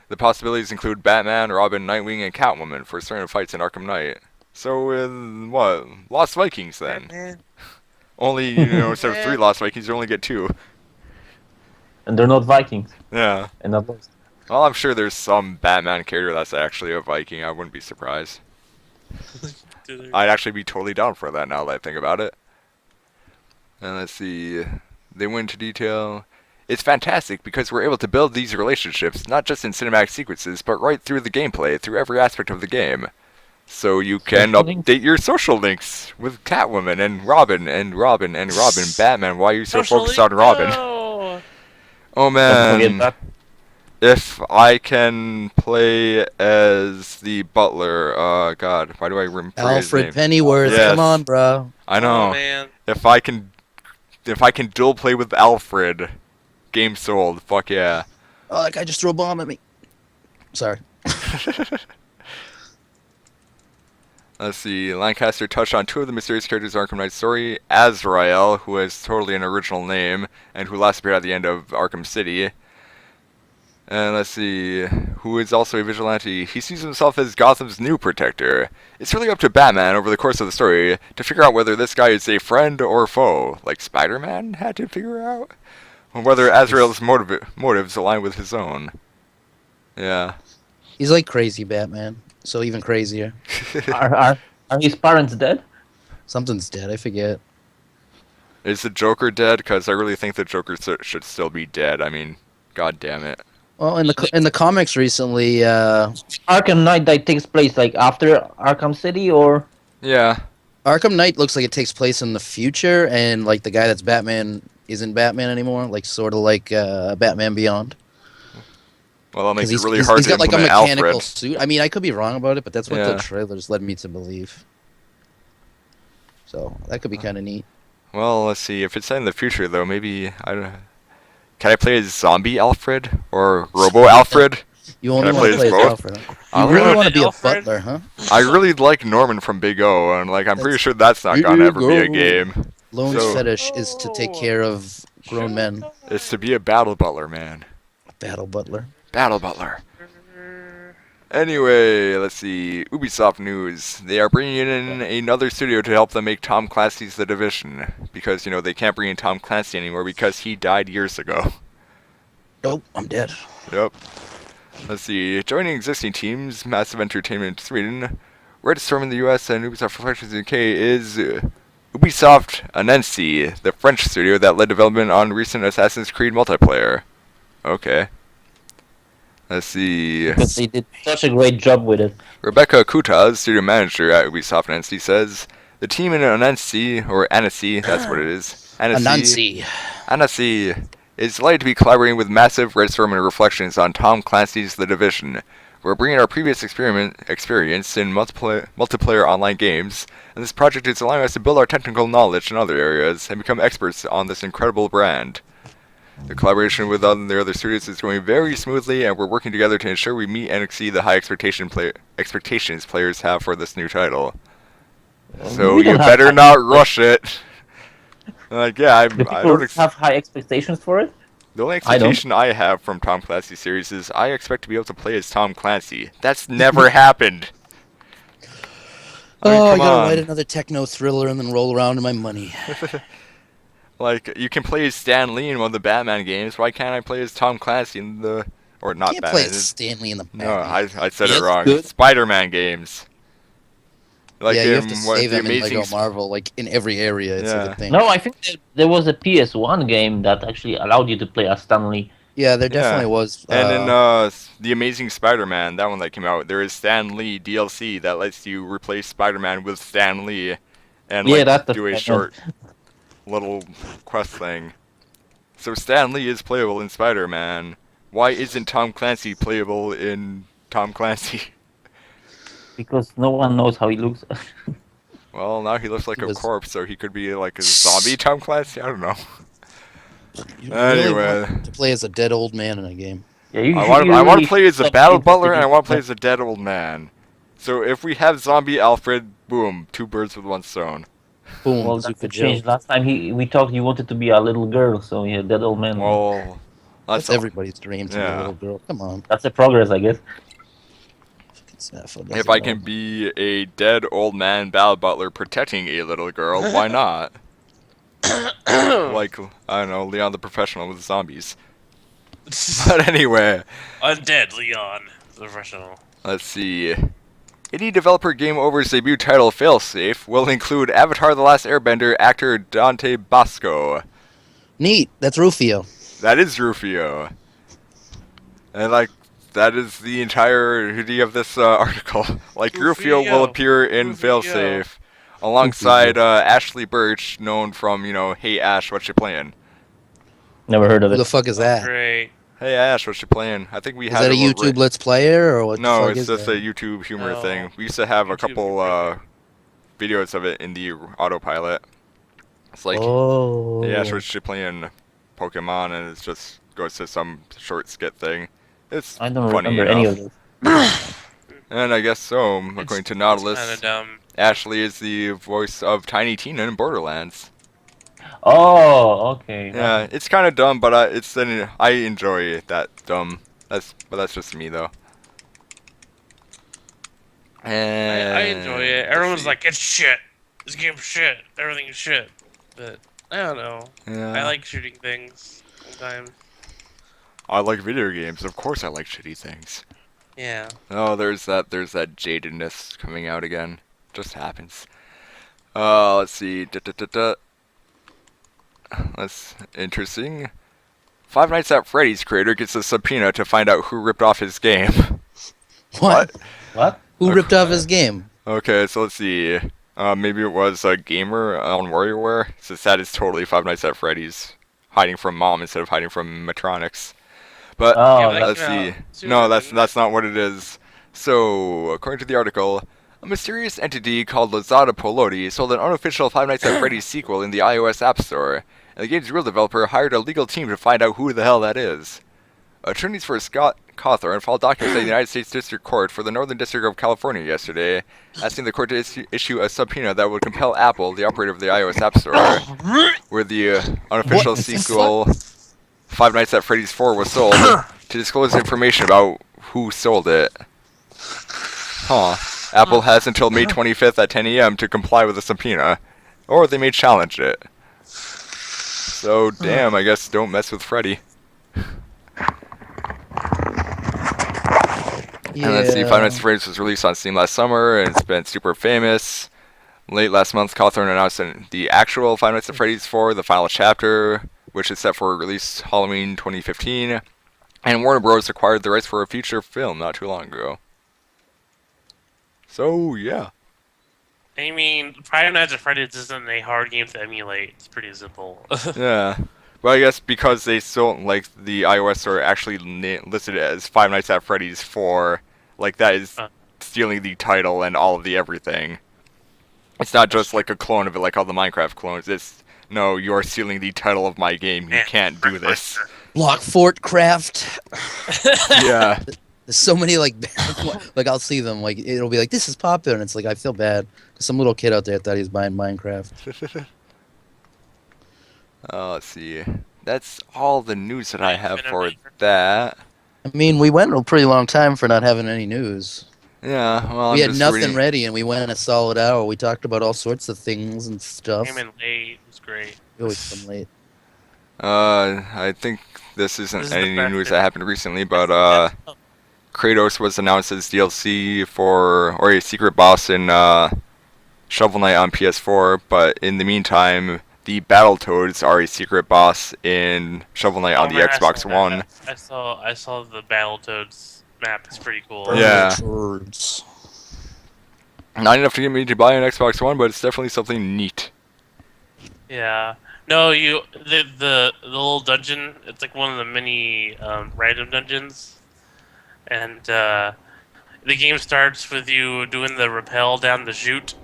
Speaker 1: The possibilities include Batman, Robin, Nightwing, and Catwoman for certain fights in Arkham Knight. So in what? Lost Vikings then.
Speaker 4: Batman.
Speaker 1: Only, instead of 3 Lost Vikings, you only get 2.
Speaker 3: And they're not Vikings.
Speaker 1: Yeah.
Speaker 3: And not lost.
Speaker 1: Well, I'm sure there's some Batman character that's actually a Viking. I wouldn't be surprised. I'd actually be totally down for that now that I think about it. And let's see. They went into detail. It's fantastic because we're able to build these relationships not just in cinematic sequences, but right through the gameplay, through every aspect of the game. So you can
Speaker 3: Social links?
Speaker 1: update your social links with Catwoman and Robin and Robin and Robin. Batman, why are you so focused on Robin?
Speaker 4: No!
Speaker 1: Oh
Speaker 3: Don't forget
Speaker 1: man.
Speaker 3: that.
Speaker 1: If I can play as the butler, God, why do I remember his
Speaker 2: Alfred
Speaker 1: name?
Speaker 2: Pennyworth.
Speaker 1: Yes.
Speaker 2: Come on, bro.
Speaker 1: I
Speaker 4: Oh,
Speaker 1: know.
Speaker 4: man.
Speaker 1: If I can dual play with Alfred, game sold. Fuck yeah.
Speaker 2: Oh, that guy just threw a bomb at me. Sorry.
Speaker 1: Let's see. Lancaster touched on 2 of the mysterious characters in Arkham Knight's story: Azrael, who is totally an original name and who last appeared at the end of Arkham City. And let's see, who is also a vigilante. He sees himself as Gotham's new protector. It's really up to Batman over the course of the story to figure out whether this guy is a friend or foe, like Spider-Man had to figure out, or whether Azrael's motives align with his own. Yeah.
Speaker 2: He's like crazy Batman. So even crazier.
Speaker 3: Are his parents dead?
Speaker 2: Something's dead. I forget.
Speaker 1: Is the Joker dead? Because I really think the Joker should still be dead. I mean, god damn it.
Speaker 2: Well, in the comics recently,
Speaker 3: Arkham Knight that takes place like after Arkham City, or
Speaker 1: Yeah.
Speaker 2: Arkham Knight looks like it takes place in the future, and like the guy that's Batman isn't Batman anymore. Like sort of like Batman Beyond.
Speaker 1: Well, that makes it
Speaker 2: He's,
Speaker 1: really
Speaker 2: he's,
Speaker 1: hard
Speaker 2: he's
Speaker 1: to
Speaker 2: got like a
Speaker 1: implement
Speaker 2: mechanical
Speaker 1: Alfred.
Speaker 2: suit. I mean, I could be wrong about it, but that's what
Speaker 1: Yeah.
Speaker 2: the trailers led me to believe. So that could be kind of neat.
Speaker 1: Well, let's see. If it's set in the future, though, maybe I don't. Can I play as Zombie Alfred or Robo Alfred?
Speaker 2: You only
Speaker 1: Can I
Speaker 2: want to
Speaker 1: play
Speaker 2: play
Speaker 1: as
Speaker 2: as
Speaker 1: both?
Speaker 2: Alfred. Huh?
Speaker 1: I
Speaker 2: You
Speaker 1: don't
Speaker 2: really
Speaker 1: know.
Speaker 2: want to be a
Speaker 4: Alfred?
Speaker 2: butler, huh?
Speaker 1: I really like Norman from Big O, and like I'm pretty
Speaker 2: That's-
Speaker 1: sure that's not gonna ever be a game.
Speaker 2: Lone's
Speaker 1: So-
Speaker 2: fetish is to take care of grown men.
Speaker 1: It's to be a battle butler, man.
Speaker 2: Battle butler.
Speaker 1: Battle butler. Anyway, let's see. Ubisoft news. They are bringing in another studio to help them make Tom Clancy's The Division. Because, they can't bring in Tom Clancy anymore because he died years ago.
Speaker 2: Nope, I'm dead.
Speaker 1: Yep. Let's see. Joining existing teams, Massive Entertainment Sweden, Red Storm in the US, and Ubisoft Reflections in the UK is Ubisoft Annecy, the French studio that led development on recent Assassin's Creed multiplayer. Okay. Let's see.
Speaker 3: because they did such a great job with it.
Speaker 1: Rebecca Kutaz, studio manager at Ubisoft Annecy, says the team in Annecy, or Annecy, that's what it is.
Speaker 2: Anansi.
Speaker 1: Annecy is delighted to be collaborating with Massive, Red Storm, and Reflections on Tom Clancy's The Division. We're bringing our previous experience in multiplayer online games, and this project is allowing us to build our technical knowledge in other areas and become experts on this incredible brand. The collaboration with the other studios is going very smoothly, and we're working together to ensure we meet and exceed the high expectations players have for this new title. So
Speaker 3: We
Speaker 1: you
Speaker 3: don't have
Speaker 1: better
Speaker 3: high
Speaker 1: not rush it. Like, yeah,
Speaker 3: Do
Speaker 1: I
Speaker 3: people
Speaker 1: don't.
Speaker 3: have high expectations for it?
Speaker 1: The only
Speaker 3: I don't.
Speaker 1: expectation I have from Tom Clancy series is I expect to be able to play as Tom Clancy. That's never happened. I mean,
Speaker 2: Oh, I
Speaker 1: come
Speaker 2: gotta
Speaker 1: on.
Speaker 2: write another techno thriller and then roll around in my money.
Speaker 1: Like, you can play as Stan Lee in one of the Batman games. Why can't I play as Tom Clancy in the... Or not
Speaker 2: Can't
Speaker 1: Batman.
Speaker 2: play as Stanley in the
Speaker 1: No,
Speaker 2: Batman.
Speaker 1: I said
Speaker 2: Yeah,
Speaker 1: it wrong.
Speaker 2: good.
Speaker 1: Spider-Man games. Like
Speaker 2: yeah, you have
Speaker 1: in
Speaker 2: to
Speaker 1: what,
Speaker 2: save
Speaker 1: the
Speaker 2: him in
Speaker 1: Amazing
Speaker 2: Lego Marvel, like in every area. It's
Speaker 1: Yeah.
Speaker 2: a good thing.
Speaker 3: No, I think there was a PS1 game that actually allowed you to play as Stanley.
Speaker 2: Yeah, there definitely was.
Speaker 1: And in The Amazing Spider-Man, that one that came out, there is Stan Lee DLC that lets you replace Spider-Man with Stan Lee and
Speaker 3: Yeah,
Speaker 1: like,
Speaker 3: that's the
Speaker 1: do a
Speaker 3: thing.
Speaker 1: short little quest thing. So Stan Lee is playable in Spider-Man. Why isn't Tom Clancy playable in Tom Clancy?
Speaker 3: because no one knows how he looks.
Speaker 1: Well, now he looks like
Speaker 2: He
Speaker 1: a
Speaker 2: was-
Speaker 1: corpse, so he could be like a zombie Tom Clancy. I don't know.
Speaker 2: You really
Speaker 1: Anyway.
Speaker 2: want to play as a dead old man in a game.
Speaker 3: Yeah, you,
Speaker 1: I
Speaker 3: you
Speaker 1: want
Speaker 3: really
Speaker 1: to play as a
Speaker 3: should
Speaker 1: battle
Speaker 3: stop
Speaker 1: butler, and I
Speaker 3: interested
Speaker 1: want to play
Speaker 3: in-
Speaker 1: as a dead old man. So if we have zombie Alfred, boom, 2 birds with 1 stone.
Speaker 2: Boom,
Speaker 3: Well, that's
Speaker 2: Bazooka
Speaker 3: the
Speaker 2: Joe.
Speaker 3: change. Last time we talked, you wanted to be a little girl, so yeah, that old man.
Speaker 1: Well,
Speaker 2: That's everybody's dream to be
Speaker 1: yeah.
Speaker 2: a little girl. Come on.
Speaker 3: That's a progress, I guess.
Speaker 2: Fucking Zafo doesn't
Speaker 1: If I
Speaker 2: know.
Speaker 1: can be a dead old man battle butler protecting a little girl, why not? Like, I don't know, Leon the Professional with zombies. But anyway,
Speaker 4: Undead Leon, the professional.
Speaker 1: let's see. Indie developer Game Over's debut title, Failsafe, will include Avatar The Last Airbender actor Dante Bosco.
Speaker 2: Neat. That's Rufio.
Speaker 1: That is Rufio. And, like, that is the entirety of this article. Like, Rufio will appear in
Speaker 4: Rufio.
Speaker 1: Failsafe alongside Ashley Birch, known from, Hey Ash, what you playing?
Speaker 3: Never heard of
Speaker 2: Who
Speaker 3: it.
Speaker 2: the fuck is that?
Speaker 4: Great.
Speaker 1: Hey Ash, what you playing? I think we
Speaker 2: Is
Speaker 1: had
Speaker 2: that a
Speaker 1: little
Speaker 2: YouTube Let's Player or what?
Speaker 1: No,
Speaker 2: the fuck
Speaker 1: it's
Speaker 2: is
Speaker 1: just
Speaker 2: that?
Speaker 1: a YouTube humor
Speaker 4: No.
Speaker 1: thing. We used to have a
Speaker 4: YouTube
Speaker 1: couple
Speaker 4: humor
Speaker 1: videos of it in the autopilot. It's like,
Speaker 2: Oh.
Speaker 1: hey Ash, what you playing Pokemon, and it just goes to some short skit thing. It's
Speaker 3: I don't
Speaker 1: funny
Speaker 3: remember
Speaker 1: enough.
Speaker 3: any of this.
Speaker 1: And I guess so, according to Nautilus,
Speaker 4: Kind of dumb.
Speaker 1: Ashley is the voice of Tiny Tina in Borderlands.
Speaker 3: Oh, okay.
Speaker 1: Yeah, it's kind of dumb, but I enjoy that dumb. That's just me though. And
Speaker 4: I enjoy it.
Speaker 1: let's
Speaker 4: Everyone's
Speaker 1: see.
Speaker 4: like, it's shit. This game's shit. Everything is shit. But I don't know.
Speaker 1: Yeah.
Speaker 4: I like shooting things sometimes.
Speaker 1: I like video games. Of course, I like shitty things.
Speaker 4: Yeah.
Speaker 1: Oh, there's that jadedness coming out again. Just happens. Let's see. That's interesting. Five Nights at Freddy's creator gets a subpoena to find out who ripped off his game.
Speaker 2: What?
Speaker 3: What?
Speaker 2: Who ripped off his game?
Speaker 1: Okay, so let's see. Maybe it was a gamer on WarioWare. Since that is totally Five Nights at Freddy's hiding from mom instead of hiding from Matronics. But
Speaker 3: Oh,
Speaker 4: Yeah, but
Speaker 1: let's
Speaker 4: came
Speaker 1: see.
Speaker 4: out sooner,
Speaker 1: No,
Speaker 4: didn't
Speaker 1: that's not what it is. So, according to the article, a mysterious entity called Lazada Poloti sold an unofficial Five Nights at Freddy's sequel in the iOS App Store, and the game's real developer hired a legal team to find out who the hell that is. Attorneys for Scott Cawthorn filed documents at the United States District Court for the Northern District of California yesterday, asking the court to issue a subpoena that would compel Apple, the operator of the iOS App Store, where the unofficial
Speaker 2: What the
Speaker 1: sequel Five Nights at Freddy's 4 was sold, to disclose information about who sold it. Huh. Apple has until May 25th at 10 a.m. to comply with the subpoena, or they may challenge it. So, damn, I guess don't mess with Freddy. And let's see, Five Nights at Freddy's was released on Steam last summer, and it's been super famous. Late last month, Cawthorn announced the actual Five Nights at Freddy's 4, the final chapter, which is set for release Halloween 2015. And Warner Bros. Acquired the rights for a feature film not too long ago. So, yeah.
Speaker 4: I mean, Five Nights at Freddy's isn't a hard game to emulate. It's pretty simple.
Speaker 1: Yeah. Well, I guess because they still, like, the iOS store actually listed it as Five Nights at Freddy's 4, like, that is stealing the title and all of the everything. It's not just, like, a clone of it like all the Minecraft clones. It's, no, you're stealing the title of my game. You can't do this.
Speaker 2: Block Fort Craft.
Speaker 1: Yeah.
Speaker 2: There's so many like I'll see them like it'll be like this is popular and it's like I feel bad. Some little kid out there thought he was buying Minecraft.
Speaker 1: Let's see. That's all the news that I have for that.
Speaker 2: I mean, we went a pretty long time for not having any news.
Speaker 1: Yeah, well,
Speaker 2: We
Speaker 1: I'm
Speaker 2: had
Speaker 1: just
Speaker 2: nothing
Speaker 1: reading.
Speaker 2: ready and we went a solid hour. We talked about all sorts of things and stuff.
Speaker 4: Came in late. It was great.
Speaker 2: We always come late.
Speaker 1: I think this isn't
Speaker 4: This is the
Speaker 1: any new
Speaker 4: best
Speaker 1: news
Speaker 4: bit.
Speaker 1: that happened recently, but Kratos was announced as DLC or a secret boss in Shovel Knight on PS4, but in the meantime, the Battletoads are a secret boss in Shovel Knight on the
Speaker 4: man,
Speaker 1: Xbox One.
Speaker 4: I saw the Battletoads map. It's pretty cool.
Speaker 1: Yeah.
Speaker 2: Birds.
Speaker 1: Not enough to get me to buy an Xbox One, but it's definitely something neat.
Speaker 4: Yeah. No, the little dungeon. It's like one of the many random dungeons, and the game starts with you doing the rappel down the chute.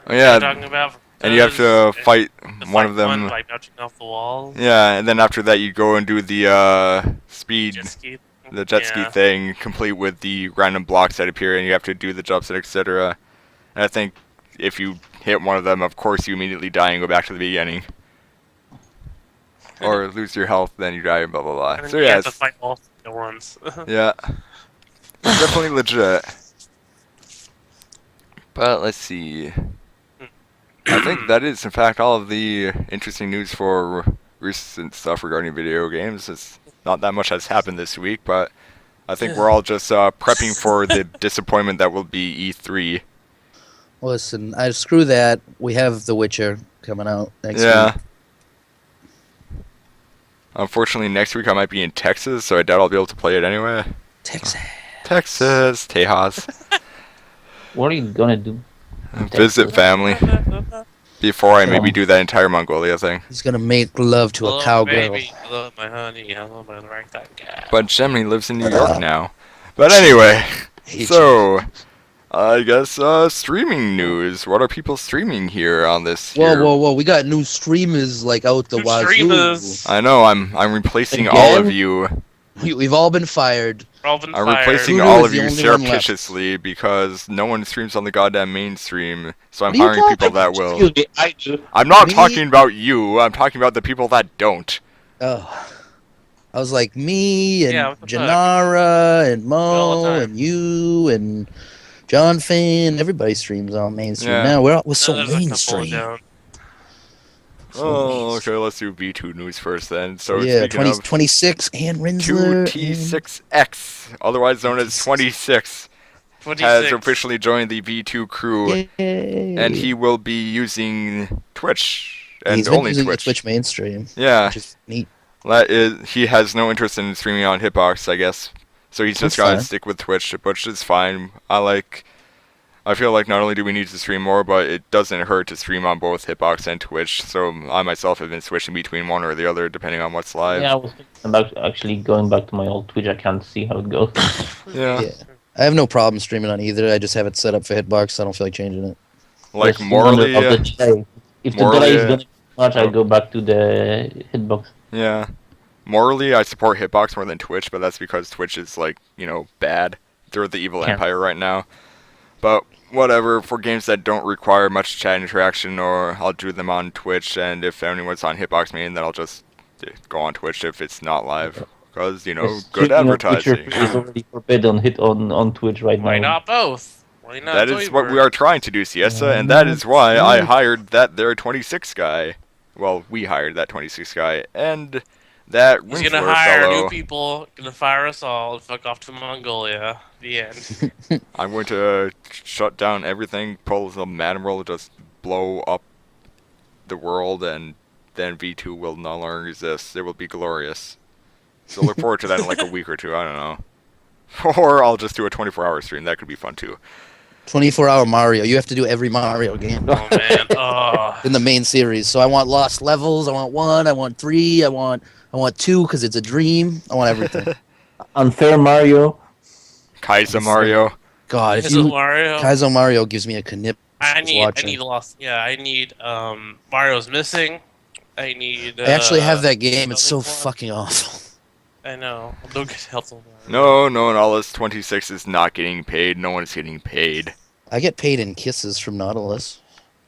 Speaker 1: Oh,
Speaker 4: I'm
Speaker 1: yeah,
Speaker 4: talking about.
Speaker 1: and you have to fight one of them.
Speaker 4: By bouncing off the walls.
Speaker 1: Yeah, and then after that you go and do the speed,
Speaker 4: Jet ski.
Speaker 1: the jet ski
Speaker 4: Yeah.
Speaker 1: thing, complete with the random blocks that appear, and you have to do the jumps and etc. And I think if you hit one of them, of course you immediately die and go back to the beginning. Or lose your health, then you die, and blah blah blah.
Speaker 4: And then
Speaker 1: So
Speaker 4: you
Speaker 1: yeah,
Speaker 4: have to fight all at once.
Speaker 1: yeah, it's definitely legit. But let's see. I think that is, in fact, all of the interesting news for recent stuff regarding video games. It's not that much has happened this week, but I think we're all just prepping for the disappointment that will be E3.
Speaker 2: Listen, screw that. We have The Witcher coming out next
Speaker 1: Yeah.
Speaker 2: week.
Speaker 1: Unfortunately, next week I might be in Texas, so I doubt I'll be able to play it anyway.
Speaker 2: Texas.
Speaker 1: Texas, Tejas.
Speaker 3: What are you gonna do?
Speaker 1: Visit family before I maybe do that entire Mongolia thing.
Speaker 2: He's gonna make love to
Speaker 4: Hello,
Speaker 2: a cowgirl.
Speaker 4: baby. Hello, my honey. Hello, my ragtime cat.
Speaker 1: But Gemini lives in New York now. But anyway, so I guess streaming news. What are people streaming here on this?
Speaker 2: Whoa,
Speaker 1: here?
Speaker 2: whoa! We got new streamers like out the
Speaker 4: New
Speaker 2: wazoo.
Speaker 4: streamers.
Speaker 1: I know. I'm replacing all of
Speaker 3: Again?
Speaker 1: you.
Speaker 2: We've all been fired.
Speaker 4: Robin
Speaker 1: I'm
Speaker 4: Fire.
Speaker 1: replacing
Speaker 2: Voodoo
Speaker 1: all
Speaker 2: is
Speaker 1: of
Speaker 2: the
Speaker 1: you
Speaker 2: only one left.
Speaker 1: surreptitiously because no one streams on the goddamn mainstream. So I'm
Speaker 2: What are you
Speaker 1: hiring people
Speaker 2: talking
Speaker 1: that
Speaker 2: about?
Speaker 1: will.
Speaker 3: Excuse me, I do.
Speaker 1: I'm not
Speaker 2: Me?
Speaker 1: talking about you. I'm talking about the people that don't.
Speaker 2: Oh, I was like me and
Speaker 4: Yeah, what the fuck?
Speaker 2: Janara and
Speaker 4: all the
Speaker 2: Mo
Speaker 4: time.
Speaker 2: and you and Jonfan. Everybody streams on mainstream
Speaker 1: Yeah.
Speaker 2: now. We're so
Speaker 4: There's a couple
Speaker 2: mainstream.
Speaker 4: down.
Speaker 1: Oh, okay. Let's do V2 news first then. So
Speaker 2: yeah,
Speaker 1: speaking
Speaker 2: 20,
Speaker 1: of
Speaker 2: 26 and Rinsler.
Speaker 1: 2T6X, otherwise known as 26,
Speaker 4: 26.
Speaker 1: has officially joined the V2 crew,
Speaker 2: Yay.
Speaker 1: and he will be using Twitch and
Speaker 2: He's been
Speaker 1: only
Speaker 2: using the
Speaker 1: Twitch.
Speaker 2: Twitch mainstream,
Speaker 1: Yeah,
Speaker 2: which is neat.
Speaker 1: he has no interest in streaming on Hitbox, I guess. So he's just
Speaker 2: That's
Speaker 1: gotta
Speaker 2: fine.
Speaker 1: stick with Twitch, which is fine. I feel like not only do we need to stream more, but it doesn't hurt to stream on both Hitbox and Twitch. So I myself have been switching between one or the other depending on what's live.
Speaker 3: Yeah, I was thinking about actually going back to my old Twitch account to see how it goes.
Speaker 1: Yeah.
Speaker 2: Yeah. I have no problem streaming on either. I just have it set up for Hitbox. I don't feel like changing it.
Speaker 1: Like
Speaker 3: Just
Speaker 1: morally,
Speaker 3: wonder of the delay. If the
Speaker 1: morally,
Speaker 3: delay is gonna be much, I go back to the hitbox.
Speaker 1: yeah. Morally, I support Hitbox more than Twitch, but that's because Twitch is bad. They're the evil
Speaker 3: Yeah.
Speaker 1: empire right now. But whatever, for games that don't require much chat interaction, or I'll do them on Twitch, and if anyone's on Hitbox main, then I'll just go on Twitch if it's not live. Because,
Speaker 3: Yes,
Speaker 1: good
Speaker 3: streaming on
Speaker 1: advertising.
Speaker 3: Twitch is already forbidden on Twitch right
Speaker 4: Why
Speaker 3: now.
Speaker 4: not both? Why not
Speaker 1: That is what
Speaker 4: Zoidberg?
Speaker 1: we are trying to do, Siesta, and that is why I hired that there 26 guy. Well, we hired that 26 guy, and that
Speaker 4: He's
Speaker 1: Winsler
Speaker 4: gonna hire
Speaker 1: fellow.
Speaker 4: new people, gonna fire us all, and fuck off to Mongolia. The end.
Speaker 1: I'm going to shut down everything, pull the Madam just blow up the world, and then V2 will no longer exist. It will be glorious. So look forward to that in like a week or two, I don't know. Or I'll just do a 24-hour stream. That could be fun too.
Speaker 2: 24-hour Mario. You have to do every Mario game
Speaker 4: Oh man. Oh.
Speaker 2: in the main series. So I want Lost Levels. I want 1. I want 3. I want 2 because it's a dream. I want everything.
Speaker 3: Unfair Mario.
Speaker 1: Kaiza Mario.
Speaker 2: God, if
Speaker 4: Is it
Speaker 2: you
Speaker 4: Mario?
Speaker 2: Kaizo Mario gives me a knip.
Speaker 4: I
Speaker 2: watching.
Speaker 4: need lost. Yeah, I need Mario's missing. I need.
Speaker 2: I actually have that game. It's so
Speaker 4: Another one.
Speaker 2: fucking awful.
Speaker 4: I know. Don't get helpful.
Speaker 1: No, and all this 26 is not getting paid. No one is getting paid.
Speaker 2: I get paid in kisses from Nautilus.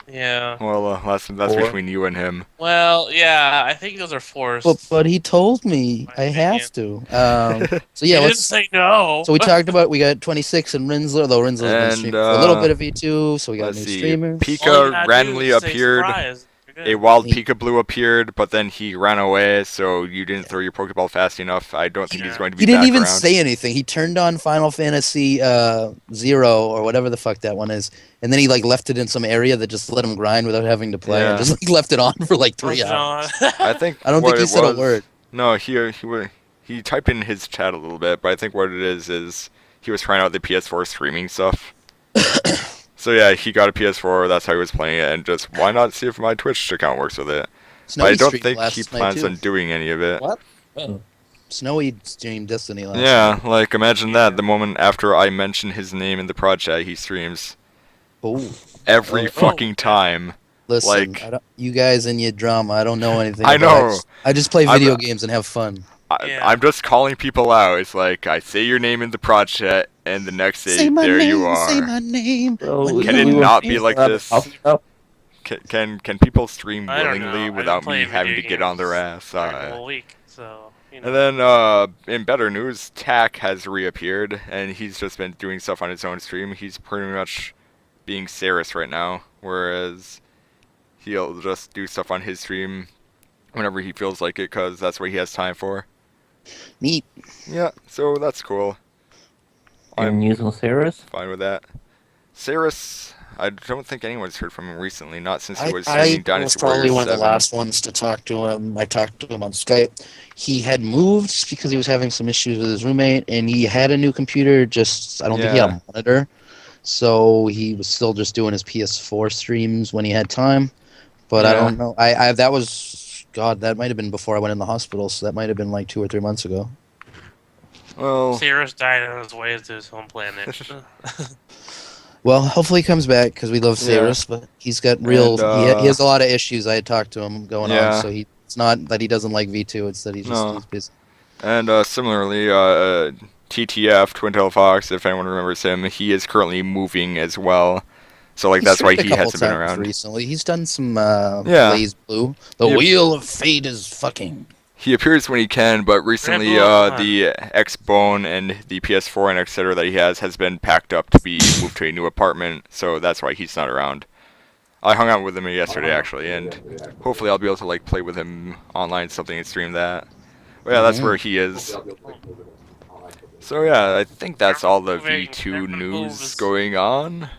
Speaker 4: Yeah.
Speaker 1: Well, that's
Speaker 3: Or-
Speaker 1: between you and him.
Speaker 4: Well, yeah. I think those are forced.
Speaker 2: But he told me
Speaker 4: My
Speaker 2: I have to. So yeah,
Speaker 4: you didn't
Speaker 2: let's.
Speaker 4: say no.
Speaker 2: So we talked about we got 26 and Rinsler, though Rinsler's been
Speaker 1: And,
Speaker 2: streaming for a little bit of V2, so we got a
Speaker 1: Let's
Speaker 2: new
Speaker 1: see.
Speaker 2: streamer.
Speaker 4: All you
Speaker 1: Pika
Speaker 4: gotta do
Speaker 1: randomly
Speaker 4: is say
Speaker 1: appeared.
Speaker 4: surprise. You're good.
Speaker 1: A wild
Speaker 2: He-
Speaker 1: Peekaboo appeared, but then he ran away, so you didn't throw your Pokeball fast enough. I don't think he's
Speaker 4: Yeah.
Speaker 1: going to be
Speaker 2: He didn't
Speaker 1: back
Speaker 2: even
Speaker 1: around.
Speaker 2: say anything. He turned on Final Fantasy 0 or whatever the fuck that one is, and then he like left it in some area that just let him grind without having to play, and
Speaker 1: Yeah.
Speaker 2: just like left it on for like 3
Speaker 4: Moving
Speaker 2: hours.
Speaker 4: on.
Speaker 1: I think
Speaker 2: I don't
Speaker 1: what
Speaker 2: think he
Speaker 1: it
Speaker 2: said
Speaker 1: was,
Speaker 2: a word.
Speaker 1: No, he typed in his chat a little bit, but I think what it is he was trying out the PS4 streaming stuff. So yeah, he got a PS4. That's how he was playing it, and just why not see if my Twitch account works with it? But I
Speaker 2: Snowy
Speaker 1: don't
Speaker 2: streamed
Speaker 1: think
Speaker 2: last
Speaker 1: he
Speaker 2: night,
Speaker 1: plans
Speaker 2: too.
Speaker 1: on doing any of it.
Speaker 2: What?
Speaker 3: When?
Speaker 2: Snowy streamed Destiny last
Speaker 1: Yeah,
Speaker 2: night.
Speaker 1: like imagine that. The moment after I mention his name in the prod chat, he streams
Speaker 2: Oh,
Speaker 1: every
Speaker 4: Oh,
Speaker 1: fucking time.
Speaker 2: listen,
Speaker 1: Like,
Speaker 2: you guys and your drama. I don't know anything
Speaker 1: I
Speaker 2: about.
Speaker 1: know.
Speaker 2: I just play
Speaker 1: I'm
Speaker 2: video games and have fun.
Speaker 4: Yeah.
Speaker 1: I'm just calling people out. It's like I say your name in the prod chat, and the next day
Speaker 2: Say my
Speaker 1: there
Speaker 2: name.
Speaker 1: you
Speaker 2: Say
Speaker 1: are.
Speaker 2: my name.
Speaker 3: So
Speaker 2: when
Speaker 1: Can
Speaker 2: you're
Speaker 1: it
Speaker 3: we were
Speaker 1: not
Speaker 2: in
Speaker 1: be like
Speaker 3: about
Speaker 1: this?
Speaker 3: half an hour.
Speaker 1: Can people stream
Speaker 4: I don't
Speaker 1: willingly
Speaker 4: know. I've
Speaker 1: without
Speaker 4: been
Speaker 1: me
Speaker 4: playing
Speaker 1: having to
Speaker 4: video
Speaker 1: get on their
Speaker 4: games
Speaker 1: ass?
Speaker 4: during the whole week, so you know.
Speaker 1: And then in better news, Tack has reappeared, and he's just been doing stuff on his own stream. He's pretty much being Saris right now, whereas he'll just do stuff on his stream whenever he feels like it, because that's what he has time for.
Speaker 2: Neat.
Speaker 1: Yeah, so that's cool.
Speaker 3: Any
Speaker 1: I'm
Speaker 3: news on Ceres?
Speaker 1: fine with that. Saris, I don't think anyone's heard from him recently, not since he was
Speaker 5: I
Speaker 1: streaming
Speaker 5: was
Speaker 1: Dynasty
Speaker 5: probably
Speaker 1: Warriors
Speaker 5: one of the
Speaker 1: 7.
Speaker 5: last ones to talk to him. I talked to him on Skype. He had moved because he was having some issues with his roommate, and he had a new computer. Just I don't think he had
Speaker 1: Yeah.
Speaker 5: a monitor, so he was still just doing his PS4 streams when he had time. But I
Speaker 1: Yeah.
Speaker 5: don't know. I that was God. That might have been before I went in the hospital, so that might have been like 2 or 3 months ago.
Speaker 1: Well,
Speaker 4: Cyrus died on his way to his home planet.
Speaker 5: Well, hopefully he comes back because we love
Speaker 1: Yeah.
Speaker 5: Cyrus, but he's got real.
Speaker 1: And,
Speaker 5: he has a lot of issues. I had talked to him going
Speaker 1: Yeah.
Speaker 5: on, so it's not that he doesn't like V2. It's that he's just
Speaker 1: No.
Speaker 5: he's busy.
Speaker 1: and similarly, TTF, Twin Tail Fox, if anyone remembers him, he is currently moving as well. So, like,
Speaker 5: He's
Speaker 1: that's why
Speaker 5: streamed a
Speaker 1: he
Speaker 5: couple
Speaker 1: hasn't been
Speaker 5: times
Speaker 1: around.
Speaker 5: recently. He's done some
Speaker 1: Yeah.
Speaker 5: Blaze Blue. The
Speaker 1: Yep.
Speaker 5: Wheel of Fate is fucking.
Speaker 1: He appears when he can, but recently
Speaker 4: Grandpa.
Speaker 1: the X-Bone and the PS4 and etc. that he has been packed up to be moved to a new apartment, so that's why he's not around. I hung out with him yesterday, actually, and hopefully I'll be able to, like, play with him online something and stream that. But yeah, that's where he is. So yeah, I think that's all the V2 news going on.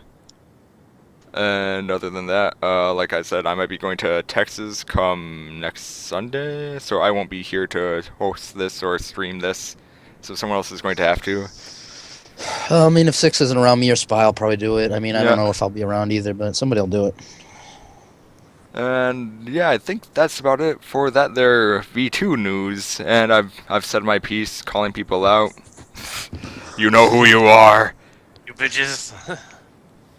Speaker 1: And other than that, like I said, I might be going to Texas come next Sunday, so I won't be here to host this or stream this. So someone else is going to have to.
Speaker 5: I mean, if Six isn't around, me or Spy, I'll probably do it. I mean, I
Speaker 1: Yeah.
Speaker 5: don't know if I'll be around either, but somebody will do it.
Speaker 1: And yeah, I think that's about it for that there V2 news. And I've said my piece, calling people out. You know who you are.
Speaker 4: You bitches.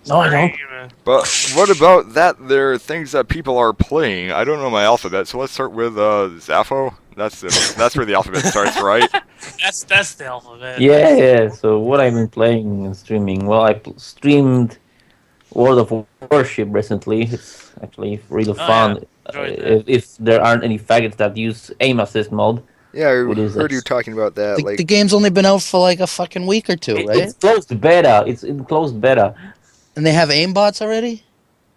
Speaker 3: No, I don't.
Speaker 1: But what about that there things that people are playing? I don't know my alphabet, so let's start with Zafo. That's where the alphabet starts, right?
Speaker 4: That's the alphabet.
Speaker 3: Yeah. So what I've been playing and streaming? Well, I streamed World of Warship recently. It's actually really fun.
Speaker 4: Enjoyed that.
Speaker 3: If there aren't any faggots that use aim assist mode,
Speaker 1: Yeah, I
Speaker 3: What is
Speaker 1: heard
Speaker 3: this?
Speaker 1: you talking about that.
Speaker 5: The game's only been out for like a fucking week or two, right?
Speaker 3: it's closed beta. It's in closed beta.
Speaker 5: And they have aimbots already?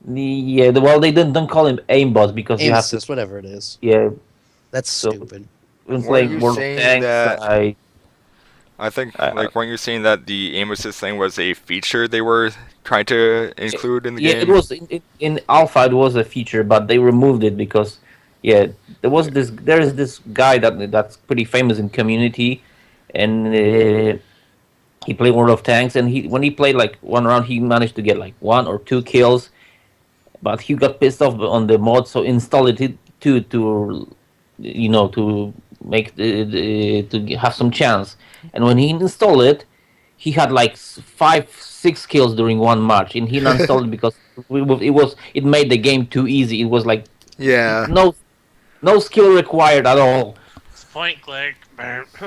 Speaker 3: Well, they don't call him aimbot because
Speaker 5: Aim
Speaker 3: you have to.
Speaker 5: assist, whatever it is.
Speaker 3: Yeah,
Speaker 5: That's
Speaker 3: So-
Speaker 5: stupid.
Speaker 3: when
Speaker 1: Weren't
Speaker 3: playing
Speaker 1: you
Speaker 3: World of
Speaker 1: saying
Speaker 3: Tanks,
Speaker 1: that- I think,
Speaker 3: I-
Speaker 1: like, weren't you saying that the aim assist thing was a feature they were trying to include in the
Speaker 3: yeah,
Speaker 1: game?
Speaker 3: it was in alpha. It was a feature, but they removed it because there is this guy that's pretty famous in community, and he played World of Tanks, and when he played like one round, he managed to get like 1 or 2 kills, but he got pissed off on the mod, so installed it to make to have some chance. And when he installed it, he had like 5-6 kills during one match, and he uninstalled it because it made the game too easy. It was like
Speaker 1: Yeah.
Speaker 3: no skill required at all.
Speaker 4: It's point click.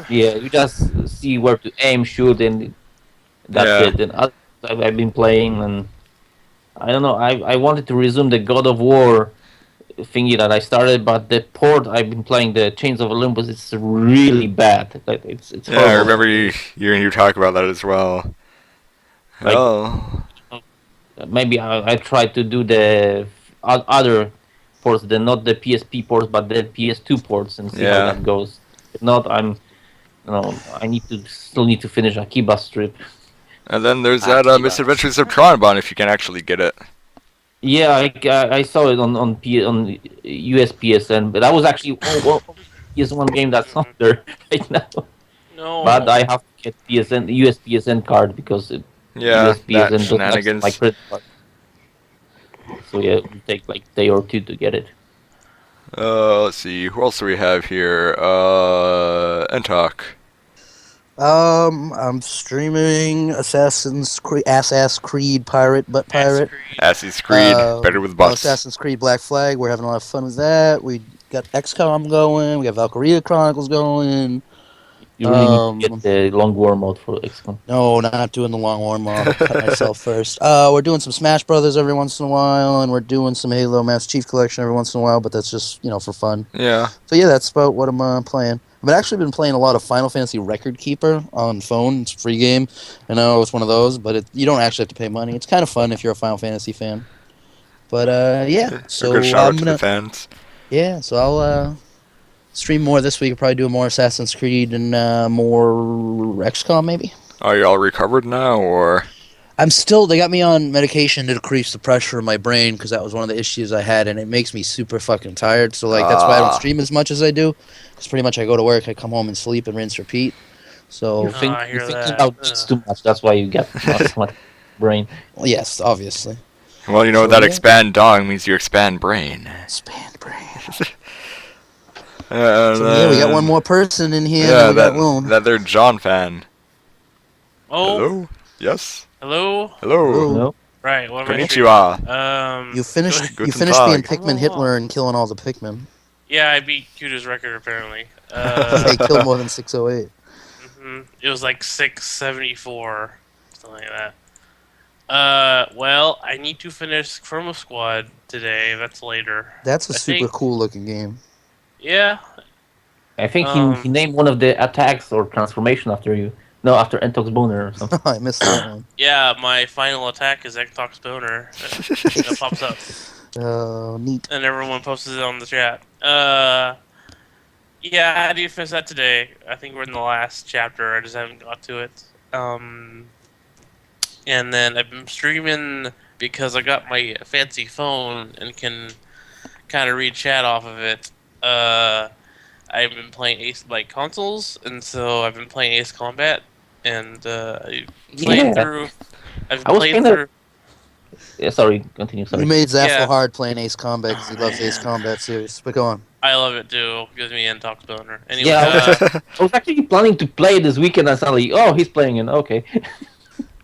Speaker 3: Yeah, you just see where to aim, shoot, and that's
Speaker 1: Yeah.
Speaker 3: it. And I've been playing, and I don't know. I wanted to resume the God of War thingy that I started, but the port I've been playing, the Chains of Olympus, it's really bad. Like it's
Speaker 1: Yeah, I
Speaker 3: horrible.
Speaker 1: remember you talk about that as well.
Speaker 3: Like-
Speaker 1: Oh.
Speaker 3: Maybe I tried to do the other ports, not the PSP ports, but the PS2 ports, and see
Speaker 1: Yeah.
Speaker 3: how that goes. If not, I still need to finish Akiba Strip.
Speaker 1: And then there's that Misadventures of Tronbon, if you can actually get it.
Speaker 3: Yeah, I saw it on US PSN, but that was actually PS1 game that's on there right now.
Speaker 4: No.
Speaker 3: But I have to get US PSN card because
Speaker 1: Yeah,
Speaker 3: US PSN
Speaker 1: that
Speaker 3: doesn't have
Speaker 1: shenanigans.
Speaker 3: my credit card. So yeah, it will take like a day or two to get it.
Speaker 1: Let's see. Who else do we have here? Entock.
Speaker 5: I'm streaming Assassin's Creed Pirate, Butt Pirate.
Speaker 1: Assassin's Creed, better with butts.
Speaker 5: Assassin's Creed Black Flag. We're having a lot of fun with that. We got XCOM going. We got Valkyria Chronicles going.
Speaker 3: You really need to get the long war mode for XCOM.
Speaker 5: No, not doing the long war mode. I'll cut myself first. We're doing some Smash Brothers every once in a while, and we're doing some Halo Master Chief Collection every once in a while, but that's just, for fun.
Speaker 1: Yeah.
Speaker 5: So yeah, that's about what I'm playing. I've actually been playing a lot of Final Fantasy Record Keeper on phone. It's a free game. I know it's one of those, but you don't actually have to pay money. It's kind of fun if you're a Final Fantasy fan. But yeah, so
Speaker 1: good shout
Speaker 5: I'm
Speaker 1: out to
Speaker 5: gonna.
Speaker 1: the fans.
Speaker 5: Yeah, so I'll stream more this week. I'll probably do more Assassin's Creed and more XCOM maybe.
Speaker 1: Are you all recovered now, or?
Speaker 5: They got me on medication to decrease the pressure in my brain because that was one of the issues I had, and it makes me super fucking tired. So, that's why I don't stream as much as I do. Because pretty much I go to work, I come home and sleep and rinse, repeat. So,
Speaker 3: You're
Speaker 4: I hear
Speaker 3: thinking
Speaker 4: that.
Speaker 3: about this too much. That's why you get not much brain.
Speaker 5: well, yes, obviously.
Speaker 1: Well,
Speaker 5: So,
Speaker 1: that
Speaker 5: yeah.
Speaker 1: expand dong means you expand brain.
Speaker 5: Expand brain.
Speaker 1: And
Speaker 5: So, yeah, we got one more person in here.
Speaker 1: Yeah,
Speaker 5: We got Lone.
Speaker 1: that they're Jonfan.
Speaker 4: Oh,
Speaker 1: Hello? Yes?
Speaker 4: hello.
Speaker 1: Hello?
Speaker 5: Hello.
Speaker 3: No?
Speaker 4: Right. What am I
Speaker 1: Konnichiwa.
Speaker 5: You finished
Speaker 1: Guten
Speaker 5: being
Speaker 1: Tag.
Speaker 5: Pikmin Hitler and killing all the Pikmin.
Speaker 4: Yeah, I beat Kuda's record apparently.
Speaker 5: They killed more than 608.
Speaker 4: It was like 674, something like that. Well, I need to finish Chroma Squad today. That's later.
Speaker 5: That's a
Speaker 4: I
Speaker 5: super
Speaker 4: think-
Speaker 5: cool looking game.
Speaker 4: Yeah.
Speaker 3: I think
Speaker 4: Um,
Speaker 3: he named one of the attacks or transformation after you. No, after Entock's boner or something.
Speaker 5: I missed that one.
Speaker 4: Yeah, my final attack is Entock's boner. It pops up,
Speaker 5: Oh, neat.
Speaker 4: and everyone posts it on the chat. Yeah, I need to finish that today. I think we're in the last chapter. I just haven't got to it. And then I've been streaming because I got my fancy phone and can kind of read chat off of it. I've been playing Ace consoles, and so I've been playing Ace Combat, and I played
Speaker 3: Yeah.
Speaker 4: through. I've
Speaker 3: I was
Speaker 4: played
Speaker 3: kinda-
Speaker 4: through.
Speaker 3: Yeah, sorry, continue.
Speaker 5: You
Speaker 3: Sorry.
Speaker 5: made Zafo
Speaker 4: Yeah.
Speaker 5: hard playing Ace Combat because he loves Ace Combat series. But go on.
Speaker 4: I love it too. Gives me Entock's boner. Anyway,
Speaker 3: Yeah, I was actually planning to play this weekend, and suddenly, he's playing it. Okay.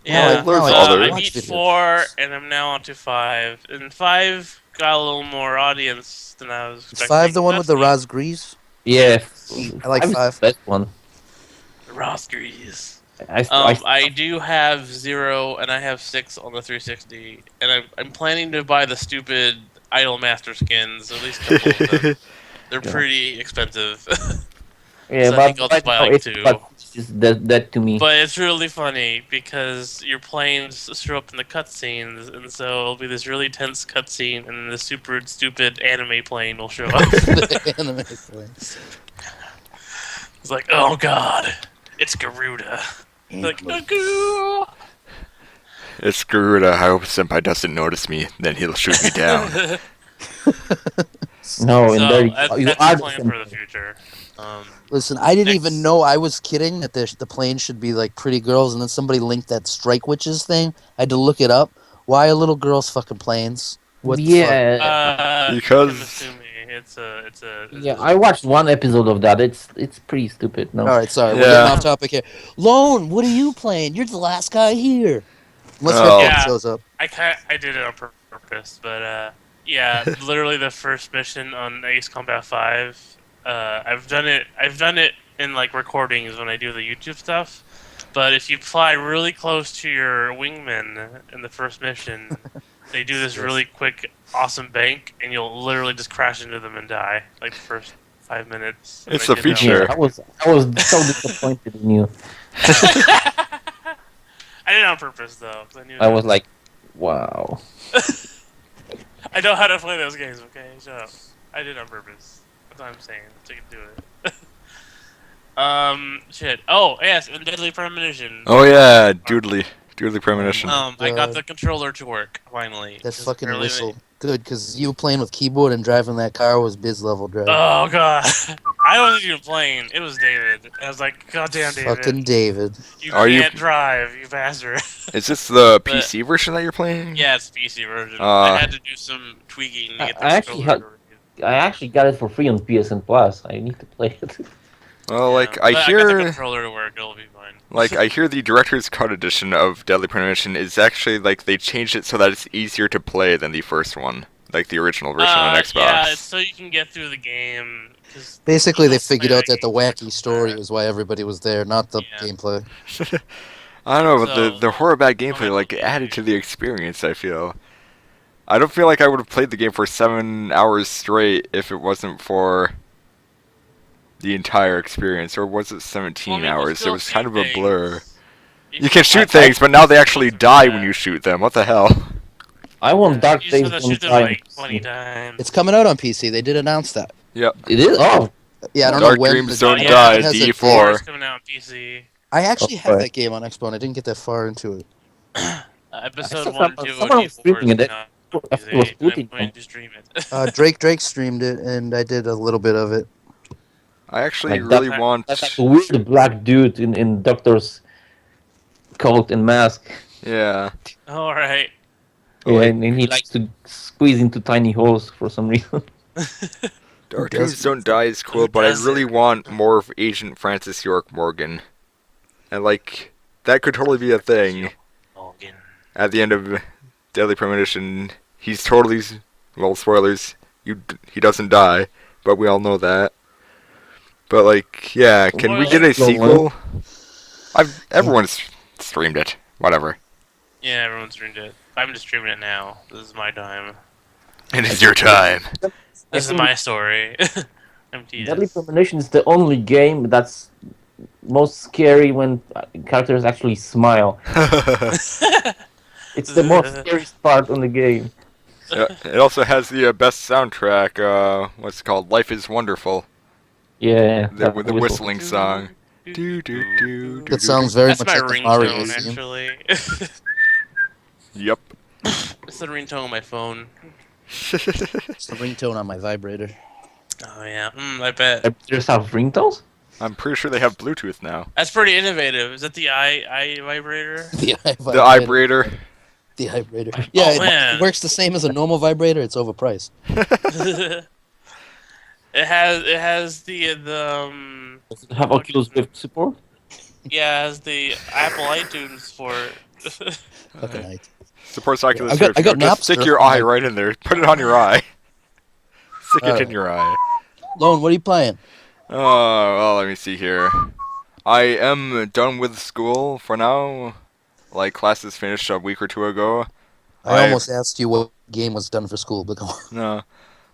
Speaker 4: yeah.
Speaker 1: I've learned
Speaker 5: No,
Speaker 1: other-
Speaker 4: I
Speaker 5: watch
Speaker 4: beat
Speaker 5: videos.
Speaker 4: 4, and I'm now on to 5. And 5 got a little more audience than I was
Speaker 5: Is
Speaker 4: expecting.
Speaker 5: 5 the one with the
Speaker 4: That's
Speaker 5: Razgrees?
Speaker 3: Yeah,
Speaker 5: I like
Speaker 3: is the
Speaker 5: 5.
Speaker 3: best one.
Speaker 4: the Rosgrees.
Speaker 3: I
Speaker 4: I do have 0 and I have 6 on the 360, and I'm planning to buy the stupid Idol Master skins, at least a couple of them. They're
Speaker 3: Yeah.
Speaker 4: pretty expensive,
Speaker 3: yeah,
Speaker 4: so I
Speaker 3: but
Speaker 4: think I'll just buy, like,
Speaker 3: it's,
Speaker 4: 2.
Speaker 3: but it's just that to me.
Speaker 4: but it's really funny because your planes show up in the cutscenes, and so it'll be this really tense cutscene, and then the super stupid anime plane will show up.
Speaker 5: Anime plays.
Speaker 4: It's like, oh god, it's Garuda. Like, Garuda.
Speaker 1: It's Garuda. I hope Senpai doesn't notice me. Then he'll shoot me down.
Speaker 3: No,
Speaker 4: So
Speaker 3: and there
Speaker 4: that's
Speaker 3: you
Speaker 4: the
Speaker 3: are
Speaker 4: plan for the future.
Speaker 5: Listen, I didn't
Speaker 4: Next-
Speaker 5: even know. I was kidding that the plane should be like pretty girls, and then somebody linked that Strike Witches thing. I had to look it up. Why are little girls fucking planes? What the fuck?
Speaker 3: yeah,
Speaker 1: Because-
Speaker 4: I'm assuming it's a
Speaker 3: yeah. I watched one episode of that. It's pretty stupid. No,
Speaker 5: All right, sorry. We're
Speaker 1: Yeah.
Speaker 5: getting off topic here. Lone, what are you playing? You're the last guy here. Unless
Speaker 1: Oh.
Speaker 5: Red
Speaker 4: Yeah.
Speaker 5: shows up.
Speaker 4: I did it on purpose, but yeah, literally the first mission on Ace Combat 5. I've done it in like recordings when I do the YouTube stuff. But if you fly really close to your wingman in the first mission, they do this really quick, awesome bank, and you'll literally just crash into them and die like the first 5 minutes. and
Speaker 1: It's
Speaker 4: then
Speaker 1: a
Speaker 4: get down.
Speaker 1: feature.
Speaker 3: I was so disappointed in you.
Speaker 4: I did it on purpose though. 'Cause I knew
Speaker 3: I was like, wow.
Speaker 4: I know how to play those games. Okay, shut up. I did it on purpose. That's what I'm saying. So you can do it. Shit. Oh, yes, and Deadly Premonition.
Speaker 1: Oh yeah, Doodly Premonition.
Speaker 4: I got the controller to work finally.
Speaker 5: That's
Speaker 4: Just
Speaker 5: fucking
Speaker 4: barely
Speaker 5: whistle. Good, because you playing with keyboard and driving that car was biz level drive.
Speaker 4: Oh god, I wasn't even playing. It was David. I was like, God damn, David,
Speaker 5: Fucking David.
Speaker 4: you
Speaker 1: Are you-
Speaker 4: can't drive, you bastard.
Speaker 1: Is this the
Speaker 4: but-
Speaker 1: PC version that you're playing?
Speaker 4: Yeah, it's the PC version.
Speaker 1: Uh,
Speaker 4: I had to do some tweaking to get the
Speaker 3: I actually
Speaker 4: controller to work.
Speaker 3: I actually got it for free on PSN Plus. I need to play it.
Speaker 1: Well, like
Speaker 4: But
Speaker 1: I
Speaker 4: I got the
Speaker 1: hear,
Speaker 4: controller to work. It'll be fine.
Speaker 1: like I hear the director's cut edition of Deadly Premonition is actually like they changed it so that it's easier to play than the first one, like the original version on Xbox.
Speaker 4: Yeah, it's so you can get through the game. 'cause
Speaker 5: Basically, they
Speaker 4: don't play
Speaker 5: figured out that the
Speaker 4: game
Speaker 5: wacky story
Speaker 4: that.
Speaker 5: is why everybody was there, not the
Speaker 4: Yeah.
Speaker 5: gameplay.
Speaker 1: I don't know, but
Speaker 4: So,
Speaker 1: the horror bad gameplay
Speaker 4: I'll
Speaker 1: like
Speaker 4: have to
Speaker 1: added
Speaker 4: do-
Speaker 1: to the experience. I feel. I don't feel like I would have played the game for 7 hours straight if it wasn't for the entire experience, or was it 17
Speaker 4: Well, I mean, you
Speaker 1: hours? It
Speaker 4: still
Speaker 1: was
Speaker 4: shoot
Speaker 1: kind of a blur.
Speaker 4: things.
Speaker 1: You can shoot
Speaker 3: I-
Speaker 1: things, but now they actually
Speaker 4: Those are
Speaker 1: die
Speaker 4: bad.
Speaker 1: when you shoot them. What the hell?
Speaker 3: I want Dark
Speaker 4: You
Speaker 3: Days
Speaker 4: just have to
Speaker 3: Don't
Speaker 4: shoot them
Speaker 3: Die.
Speaker 4: like 20 times.
Speaker 5: It's coming out on PC. They did announce that.
Speaker 1: Yep.
Speaker 3: It is? Oh,
Speaker 5: Yeah, I don't
Speaker 1: Dark
Speaker 5: know when.
Speaker 1: Dreams
Speaker 5: the-
Speaker 1: Don't
Speaker 4: yeah,
Speaker 1: Die,
Speaker 5: it has a date.
Speaker 1: D4.
Speaker 4: It's coming out on PC.
Speaker 5: I actually have
Speaker 3: Okay.
Speaker 5: that game on Xbox, and I didn't get that far into it.
Speaker 4: Episode
Speaker 3: saw
Speaker 4: 1,
Speaker 3: some-
Speaker 4: 2,
Speaker 3: someone
Speaker 4: and
Speaker 3: was
Speaker 4: 4
Speaker 3: streaming
Speaker 4: is
Speaker 3: it.
Speaker 4: not
Speaker 3: I
Speaker 4: on
Speaker 3: thought it was
Speaker 4: PC, and
Speaker 3: Putin.
Speaker 4: I'm going to stream it.
Speaker 5: Drake streamed it, and I did a little bit of it.
Speaker 1: I actually
Speaker 3: Like
Speaker 1: really
Speaker 4: that-
Speaker 1: want.
Speaker 3: that's like a weird black dude in Doctor's coat and mask.
Speaker 1: Yeah.
Speaker 4: Alright.
Speaker 3: Yeah, and he likes to squeeze into tiny holes for some reason.
Speaker 1: Dark
Speaker 5: Who
Speaker 1: Dreams
Speaker 5: doesn't?
Speaker 1: Don't Die is cool,
Speaker 4: Who
Speaker 1: but I
Speaker 4: doesn't?
Speaker 1: really want more of Agent Francis York Morgan. And like, that could totally be a thing.
Speaker 4: Morgan.
Speaker 1: At the end of Deadly Premonition, he's totally, well, spoilers, he doesn't die, but we all know that. But like, yeah, can we get a sequel? Everyone's streamed it. Whatever.
Speaker 4: Yeah, everyone streamed it. I'm just streaming it now. This is my time.
Speaker 1: It is your time.
Speaker 4: This is my story. I'm
Speaker 3: Deadly
Speaker 4: tedious.
Speaker 3: Premonition is the only game that's most scary when characters actually smile. It's the most scariest part on the game.
Speaker 1: It also has the best soundtrack. What's it called? Life is Wonderful.
Speaker 3: Yeah,
Speaker 1: With the
Speaker 3: whistle.
Speaker 1: whistling song. Do, do, do,
Speaker 5: That sounds very
Speaker 4: That's
Speaker 5: much
Speaker 4: my
Speaker 5: like the Mario
Speaker 4: ringtone,
Speaker 5: theme.
Speaker 4: actually.
Speaker 1: Yep.
Speaker 4: It's the ringtone on my phone.
Speaker 5: It's the ringtone on my vibrator.
Speaker 4: Oh, yeah. I bet.
Speaker 3: Just have ringtones?
Speaker 1: I'm pretty sure they have Bluetooth now.
Speaker 4: That's pretty innovative. Is that the i vibrator?
Speaker 5: The
Speaker 1: The vibrator.
Speaker 5: The vibrator. Yeah,
Speaker 4: man.
Speaker 5: it works the same as a normal vibrator. It's overpriced.
Speaker 4: It has the
Speaker 3: Does it have Oculus Rift support?
Speaker 4: it has the Apple iTunes for it.
Speaker 5: Fucking hate.
Speaker 1: Supports Oculus
Speaker 5: I got-
Speaker 1: Rift.
Speaker 5: I got
Speaker 1: Just stick
Speaker 5: Napster.
Speaker 1: your eye right in there. Put it on your eye. Stick it in
Speaker 5: Alright.
Speaker 1: your eye.
Speaker 5: Lone, what are you playing?
Speaker 1: Oh, well, let me see here. I am done with school for now. Like, classes finished a week or two ago.
Speaker 5: I almost asked you what game was done for school, but go on.
Speaker 1: No.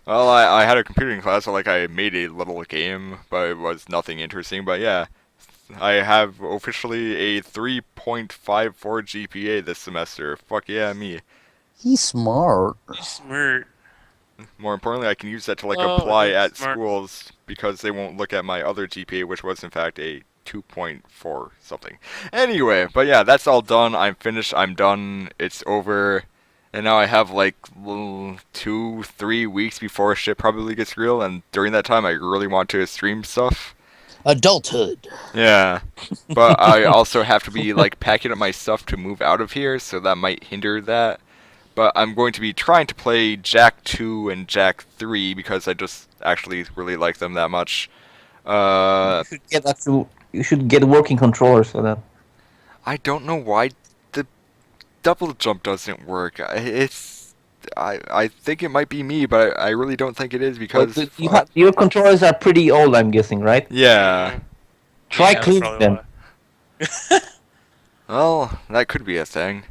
Speaker 1: Well, I had a computing class, so, like, I made a little game, but it was nothing interesting. But, yeah. I have officially a 3.54 GPA this semester. Fuck yeah, me.
Speaker 5: He's smart.
Speaker 4: You smart.
Speaker 1: More importantly, I can use that to, like,
Speaker 4: Oh,
Speaker 1: apply
Speaker 4: that's
Speaker 1: at
Speaker 4: smart.
Speaker 1: schools, because they won't look at my other GPA, which was, in fact, a 2.4 something. Anyway, but yeah, that's all done. I'm finished. I'm done. It's over. And now I have like 2-3 weeks before shit probably gets real. And during that time, I really want to stream stuff.
Speaker 5: Adulthood.
Speaker 1: Yeah. But I also have to be like packing up my stuff to move out of here. So that might hinder that. But I'm going to be trying to play Jack 2 and Jack 3 because I just actually really like them that much.
Speaker 3: You should get working controllers for that.
Speaker 1: I don't know why the double jump doesn't work. I think it might be me, but I really don't think it is because
Speaker 3: Your controllers are pretty old, I'm guessing, right?
Speaker 1: yeah.
Speaker 3: Try
Speaker 4: that's
Speaker 3: cleaning
Speaker 4: probably
Speaker 3: them.
Speaker 4: why.
Speaker 1: Well, that could be a thing.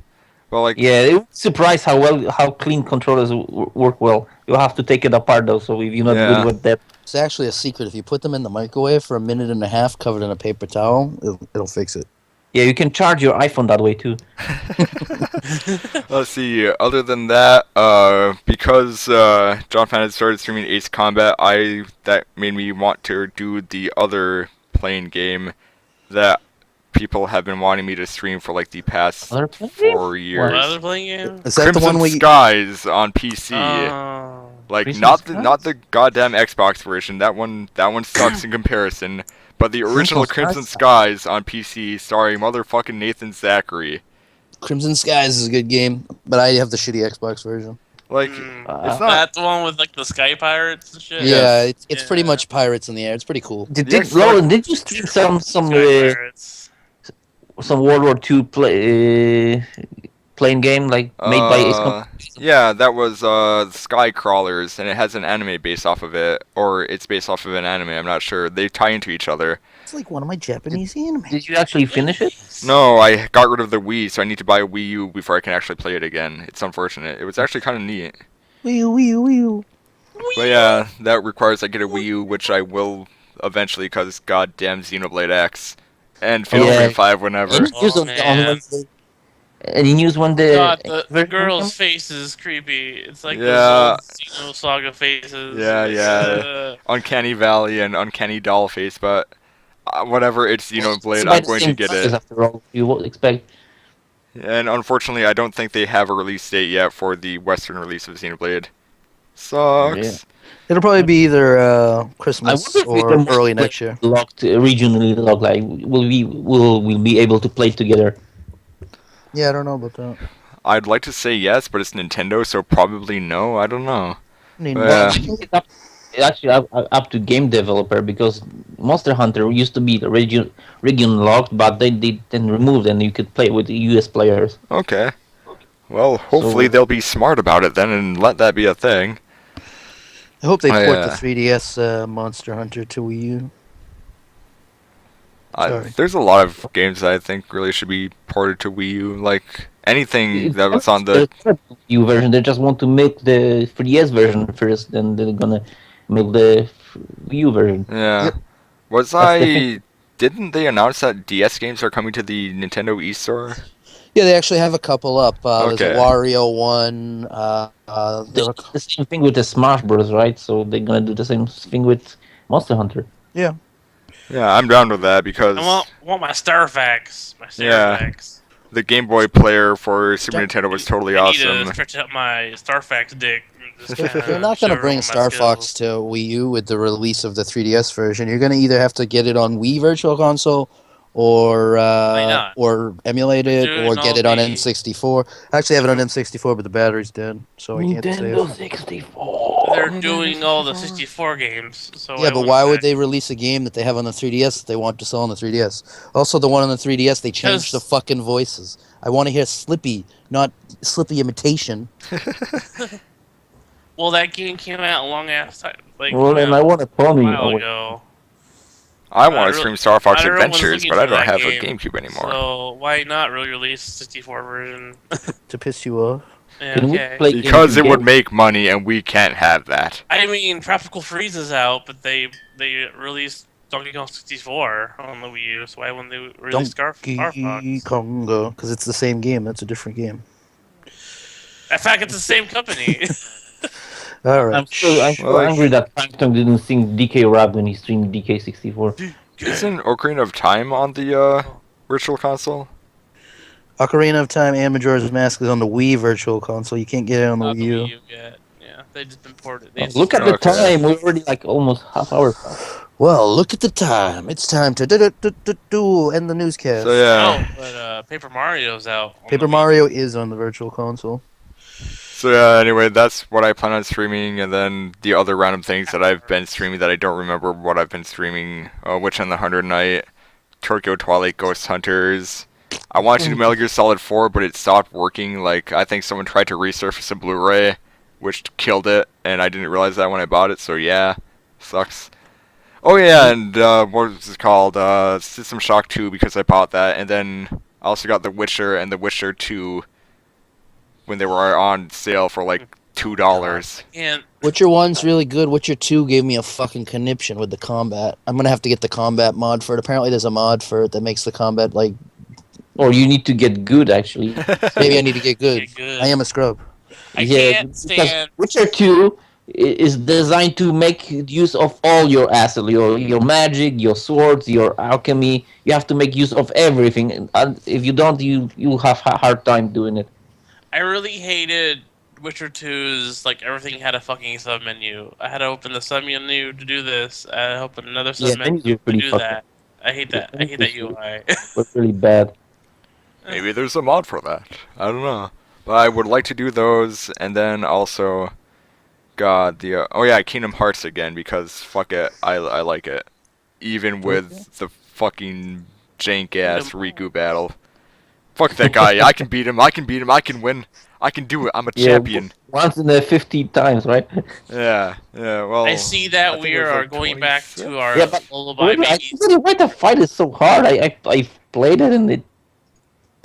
Speaker 1: Well, like
Speaker 3: Yeah, it would surprise how clean controllers work well. You'll have to take it apart though, so if you're not
Speaker 1: Yeah.
Speaker 3: good with that.
Speaker 5: It's actually a secret. If you put them in the microwave for a minute and a half, covered in a paper towel, it'll fix it.
Speaker 3: Yeah, you can charge your iPhone that way too.
Speaker 1: let's see. Other than that, because Jonfan had started streaming Ace Combat, that made me want to do the other playing game that people have been wanting me to stream for like the past
Speaker 3: Other playing game?
Speaker 1: 4 years.
Speaker 4: What other playing game?
Speaker 5: Is that the
Speaker 1: Crimson
Speaker 5: one where you...
Speaker 1: Skies on PC.
Speaker 4: Oh.
Speaker 1: Like
Speaker 3: Crimson
Speaker 1: not
Speaker 3: Skies?
Speaker 1: the goddamn Xbox version. That one sucks in comparison. But the original Crimson Skies on PC, starring motherfucking Nathan Zachary.
Speaker 5: Crimson Skies is a good game, but I have the shitty Xbox version.
Speaker 1: Like, it's not.
Speaker 4: That's the one with like the sky pirates and shit.
Speaker 5: Yeah,
Speaker 1: Yes.
Speaker 5: it's pretty much pirates in the air. It's pretty cool.
Speaker 3: Roland, did you stream
Speaker 4: Sky pirates.
Speaker 3: some World War II playing game like made by Ace Company?
Speaker 1: Yeah, that was Sky Crawlers, and it has an anime based off of it, or it's based off of an anime. I'm not sure. They tie into each other.
Speaker 5: It's like one of my Japanese anime.
Speaker 3: Did you actually finish it?
Speaker 1: No, I got rid of the Wii, so I need to buy a Wii U before I can actually play it again. It's unfortunate. It was actually kind of neat.
Speaker 5: Wii U.
Speaker 1: But yeah, that requires I get a Wii U, which I will eventually, because goddamn Xenoblade X. And Fatal
Speaker 3: Yeah.
Speaker 1: Frame 5 whenever.
Speaker 3: Any news
Speaker 4: Oh,
Speaker 3: on
Speaker 4: man.
Speaker 3: Wednesday? Any news when the
Speaker 4: God, the
Speaker 3: version
Speaker 4: girl's
Speaker 3: comes?
Speaker 4: face is creepy. It's like
Speaker 1: Yeah.
Speaker 4: those old Xenosaga faces.
Speaker 1: Yeah. Uncanny Valley and Uncanny Doll face, but whatever, it's Xenoblade,
Speaker 3: It's by
Speaker 1: I'm
Speaker 3: the
Speaker 1: going to
Speaker 3: same
Speaker 1: get
Speaker 3: guys,
Speaker 1: it.
Speaker 3: After all, you would expect.
Speaker 1: And unfortunately, I don't think they have a release date yet for the Western release of Xenoblade. Sucks.
Speaker 3: Yeah.
Speaker 5: It'll probably be either
Speaker 3: I
Speaker 5: Christmas
Speaker 3: wonder if we
Speaker 5: or
Speaker 3: can
Speaker 5: early
Speaker 3: play
Speaker 5: next year.
Speaker 3: Locked regionally locked. Like, will be able to play together?
Speaker 5: Yeah, I don't know about that.
Speaker 1: I'd like to say yes, but it's Nintendo, so probably no. I don't know.
Speaker 5: Need
Speaker 1: Yeah.
Speaker 3: It's actually up to game developer because Monster Hunter used to be the region locked, but they then removed and you could play with US players.
Speaker 1: Okay. Well, hopefully they'll be smart about it then and let that be a thing.
Speaker 5: I hope they
Speaker 1: Oh,
Speaker 5: port
Speaker 1: yeah.
Speaker 5: the 3DS Monster Hunter to Wii U. Sorry.
Speaker 1: There's a lot of games that I think really should be ported to Wii U. Like anything that was on the.
Speaker 3: Wii U version. They just want to make the 3DS version first, then they're gonna make the Wii U version.
Speaker 1: Yeah.
Speaker 5: Yep.
Speaker 1: Was
Speaker 3: That's the
Speaker 1: I?
Speaker 3: thing.
Speaker 1: Didn't they announce that DS games are coming to the Nintendo eStore?
Speaker 5: Yeah, they actually have a couple up. There's
Speaker 1: Okay.
Speaker 5: a Wario one. There are
Speaker 3: The same thing with the Smash Bros, right? So they're gonna do the same thing with Monster Hunter.
Speaker 1: Yeah, I'm down with that because
Speaker 4: I want my Starfax. My
Speaker 1: Yeah.
Speaker 4: Starfax.
Speaker 1: the Game Boy player for Super Nintendo was totally
Speaker 4: I need
Speaker 1: awesome.
Speaker 4: to stretch out my Starfax dick. and just kinda
Speaker 5: They're not going to
Speaker 4: show
Speaker 5: bring
Speaker 4: everyone
Speaker 5: Star
Speaker 4: my
Speaker 5: Fox
Speaker 4: skills.
Speaker 5: to Wii U with the release of the 3DS version. You're going to either have to get it on Wii Virtual Console or
Speaker 4: not?
Speaker 5: emulate it
Speaker 4: Doing
Speaker 5: or get
Speaker 4: all
Speaker 5: it on
Speaker 4: the-
Speaker 5: N64. I actually have it on N64, but the battery's dead, so I can't
Speaker 3: Nintendo
Speaker 5: save.
Speaker 3: 64.
Speaker 4: They're doing all the 64 games. So
Speaker 5: Yeah, but why would they release a game that they have on the 3DS that they want to sell on the 3DS? Also, the one on the 3DS, they changed the
Speaker 4: 'Cause-
Speaker 5: fucking voices. I want to hear Slippy, not Slippy imitation.
Speaker 4: Well, that game came out a long ass time. Like,
Speaker 3: Well, and I want a
Speaker 4: a
Speaker 3: pony.
Speaker 4: while ago.
Speaker 1: I want
Speaker 4: I
Speaker 1: to
Speaker 4: re-
Speaker 1: stream Star Fox
Speaker 4: everyone was
Speaker 1: Adventures,
Speaker 4: looking
Speaker 1: but I
Speaker 4: for
Speaker 1: don't
Speaker 4: that
Speaker 1: have
Speaker 4: game,
Speaker 1: a GameCube anymore.
Speaker 4: So why not really release the 64 version?
Speaker 5: To piss you off.
Speaker 4: Yeah,
Speaker 3: Can we
Speaker 4: okay.
Speaker 3: play
Speaker 1: Because
Speaker 3: GameCube
Speaker 1: it would
Speaker 3: games?
Speaker 1: make money, and we can't have that.
Speaker 4: I mean, Tropical Freeze is out, but they released Donkey Kong 64 on the Wii U. So why wouldn't they release Star Fox?
Speaker 5: Donkey Kongo, because it's the same game. That's a different game.
Speaker 4: In fact, it's the same company.
Speaker 5: All right.
Speaker 3: I'm still
Speaker 1: Well,
Speaker 3: angry that Plankton didn't sing DK Rap when he streamed DK64.
Speaker 1: Isn't Ocarina of Time on the Virtual Console?
Speaker 5: Ocarina of Time and Majora's Mask is on the Wii Virtual Console. You can't get it on the
Speaker 4: Not
Speaker 5: Wii U.
Speaker 4: yet. Yeah, they just been ported. They
Speaker 3: Look at the
Speaker 1: Okay.
Speaker 3: time. We're already like almost half hour.
Speaker 5: Well, look at the time. It's time to end the newscast.
Speaker 1: So yeah.
Speaker 4: Oh, but Paper Mario's out. on
Speaker 5: Paper
Speaker 4: the Wii.
Speaker 5: Mario is on the Virtual Console.
Speaker 1: So yeah, anyway, that's what I plan on streaming, and then the other random things that I've been streaming that I don't remember what I've been streaming. Witch on the 100 Night, Tokyo Twilight Ghost Hunters. I wanted to do Metal Gear Solid 4, but it stopped working. Like, I think someone tried to resurface a Blu-ray, which killed it, and I didn't realize that when I bought it, so yeah, sucks. Oh yeah, and what was it called? System Shock 2, because I bought that, and then I also got The Witcher and The Witcher 2 when they were on sale for like $2.
Speaker 4: And
Speaker 5: Witcher 1's really good. Witcher 2 gave me a fucking conniption with the combat. I'm going to have to get the combat mod for it. Apparently there's a mod for it that makes the combat, like,
Speaker 3: Or you need to get good actually.
Speaker 5: maybe I need to get good.
Speaker 4: Get good.
Speaker 5: I am a scrub.
Speaker 4: I
Speaker 3: Yeah,
Speaker 4: can't
Speaker 3: because
Speaker 4: stand.
Speaker 3: Witcher 2 is designed to make use of all your assets, your magic, your swords, your alchemy. You have to make use of everything. And if you don't, you have a hard time doing it.
Speaker 4: I really hated Witcher 2's, like, everything had a fucking sub menu. I had to open the sub menu to do this. I had to open another
Speaker 3: Yeah,
Speaker 4: sub menu
Speaker 3: menus are
Speaker 4: to
Speaker 3: pretty
Speaker 4: do
Speaker 3: fucked
Speaker 4: that. I hate that. I hate that UI.
Speaker 3: It was really bad.
Speaker 1: Maybe there's a mod for that. I don't know. But I would like to do those, and then also, God, Kingdom Hearts again, because fuck it, I like it. Even with the fucking jank-ass Riku battle. Fuck that guy, I can beat him, I can win. I can do it, I'm a champion.
Speaker 3: Once in the 50 times, right?
Speaker 1: Yeah, well...
Speaker 4: I see that
Speaker 1: think
Speaker 4: we
Speaker 1: it was
Speaker 4: are
Speaker 1: like
Speaker 4: going back
Speaker 1: 26?
Speaker 4: to our
Speaker 3: Yeah, but
Speaker 4: lullaby
Speaker 3: I
Speaker 4: babies.
Speaker 3: don't know why the fight is so hard. I played it and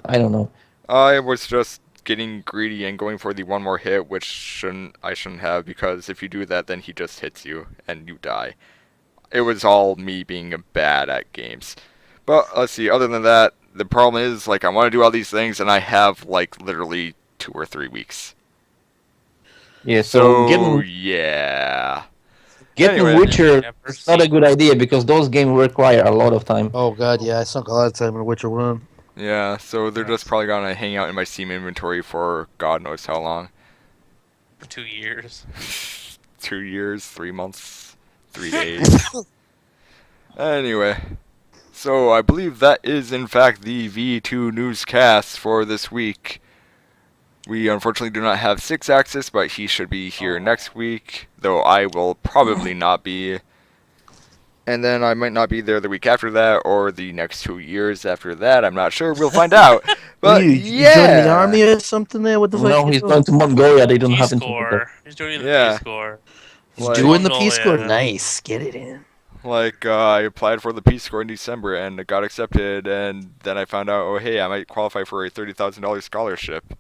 Speaker 3: I don't know.
Speaker 1: I was just getting greedy and going for the one more hit, which I shouldn't have, because if you do that, then he just hits you and you die. It was all me being bad at games. But let's see, other than that, the problem is, like, I want to do all these things, and I have, like, literally 2 or 3 weeks.
Speaker 3: Yeah,
Speaker 1: So,
Speaker 3: getting
Speaker 1: yeah.
Speaker 3: Getting
Speaker 1: Anyway.
Speaker 3: Witcher is not a good idea because those games require a lot of time.
Speaker 5: Oh god, yeah, I sunk a lot of time in Witcher 1.
Speaker 1: Yeah, so they're just probably gonna hang out in my Steam inventory for God knows how long.
Speaker 4: For 2 years.
Speaker 1: 2 years, 3 months, 3 days. Anyway, so I believe that is in fact the V2 Newscast for this week. We unfortunately do not have 6-Axis, but he should be here next week, though I will probably not be. And then I might not be there the week after that, or the next 2 years after that. I'm not sure. We'll find out. But
Speaker 5: you joining the army or something there? What the fuck?
Speaker 3: No,
Speaker 5: you
Speaker 3: he's
Speaker 5: doing?
Speaker 3: going to Mongolia. They don't have
Speaker 4: Peace
Speaker 3: internet there.
Speaker 4: Corps. He's joining the
Speaker 1: Yeah.
Speaker 4: Peace Corps.
Speaker 5: He's
Speaker 1: Like-
Speaker 5: doing the Peace Corps.
Speaker 4: Mongolia.
Speaker 5: Nice, get it in.
Speaker 1: Like, I applied for the Peace Corps in December and got accepted, and then I found out, oh hey, I might qualify for a $30,000 scholarship.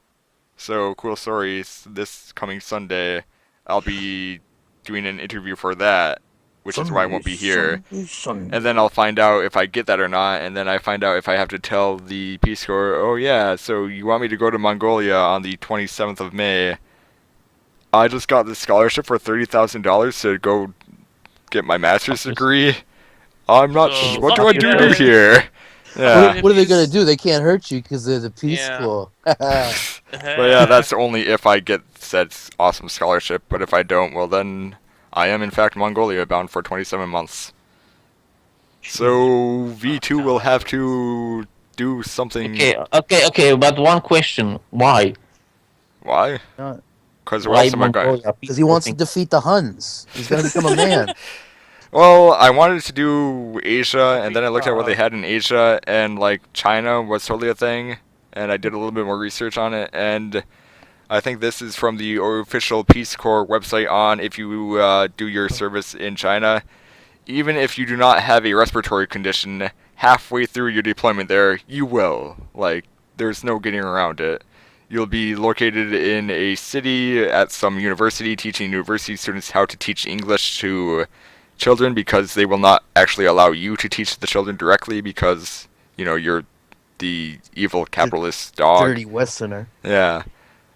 Speaker 1: So, cool story, this coming Sunday, I'll be doing an interview for that, which is why I won't be here. And then I'll find out if I get that or not, and then I find out if I have to tell the Peace Corps, oh yeah, so you want me to go to Mongolia on the 27th of May. I just got this scholarship for $30,000 to go get my master's degree. I'm not
Speaker 4: So,
Speaker 1: what do
Speaker 4: fuck
Speaker 1: I
Speaker 4: you,
Speaker 1: do
Speaker 4: man.
Speaker 1: here? Yeah.
Speaker 5: What are they gonna do? They can't hurt you because they're the Peace
Speaker 4: Yeah.
Speaker 5: Corps.
Speaker 1: But yeah, that's only if I get said awesome scholarship, but if I don't, well then I am in fact Mongolia bound for 27 months. So V2 will have to do something.
Speaker 3: Okay, but one question. Why?
Speaker 1: Why?
Speaker 5: Uh,
Speaker 1: Because
Speaker 3: Why
Speaker 1: else am I going?
Speaker 3: Mongolia?
Speaker 5: Because he wants to defeat the Huns. He's gonna become a man.
Speaker 1: Well, I wanted to do Asia, and then I looked at what they had in Asia, and like China was totally a thing, and I did a little bit more research on it, and I think this is from the official Peace Corps website on if you do your service in China. Even if you do not have a respiratory condition, halfway through your deployment there, you will. Like, there's no getting around it. You'll be located in a city at some university, teaching university students how to teach English to children, because they will not actually allow you to teach the children directly because, you know, you're the evil capitalist dog.
Speaker 5: Dirty Westerner.
Speaker 1: Yeah.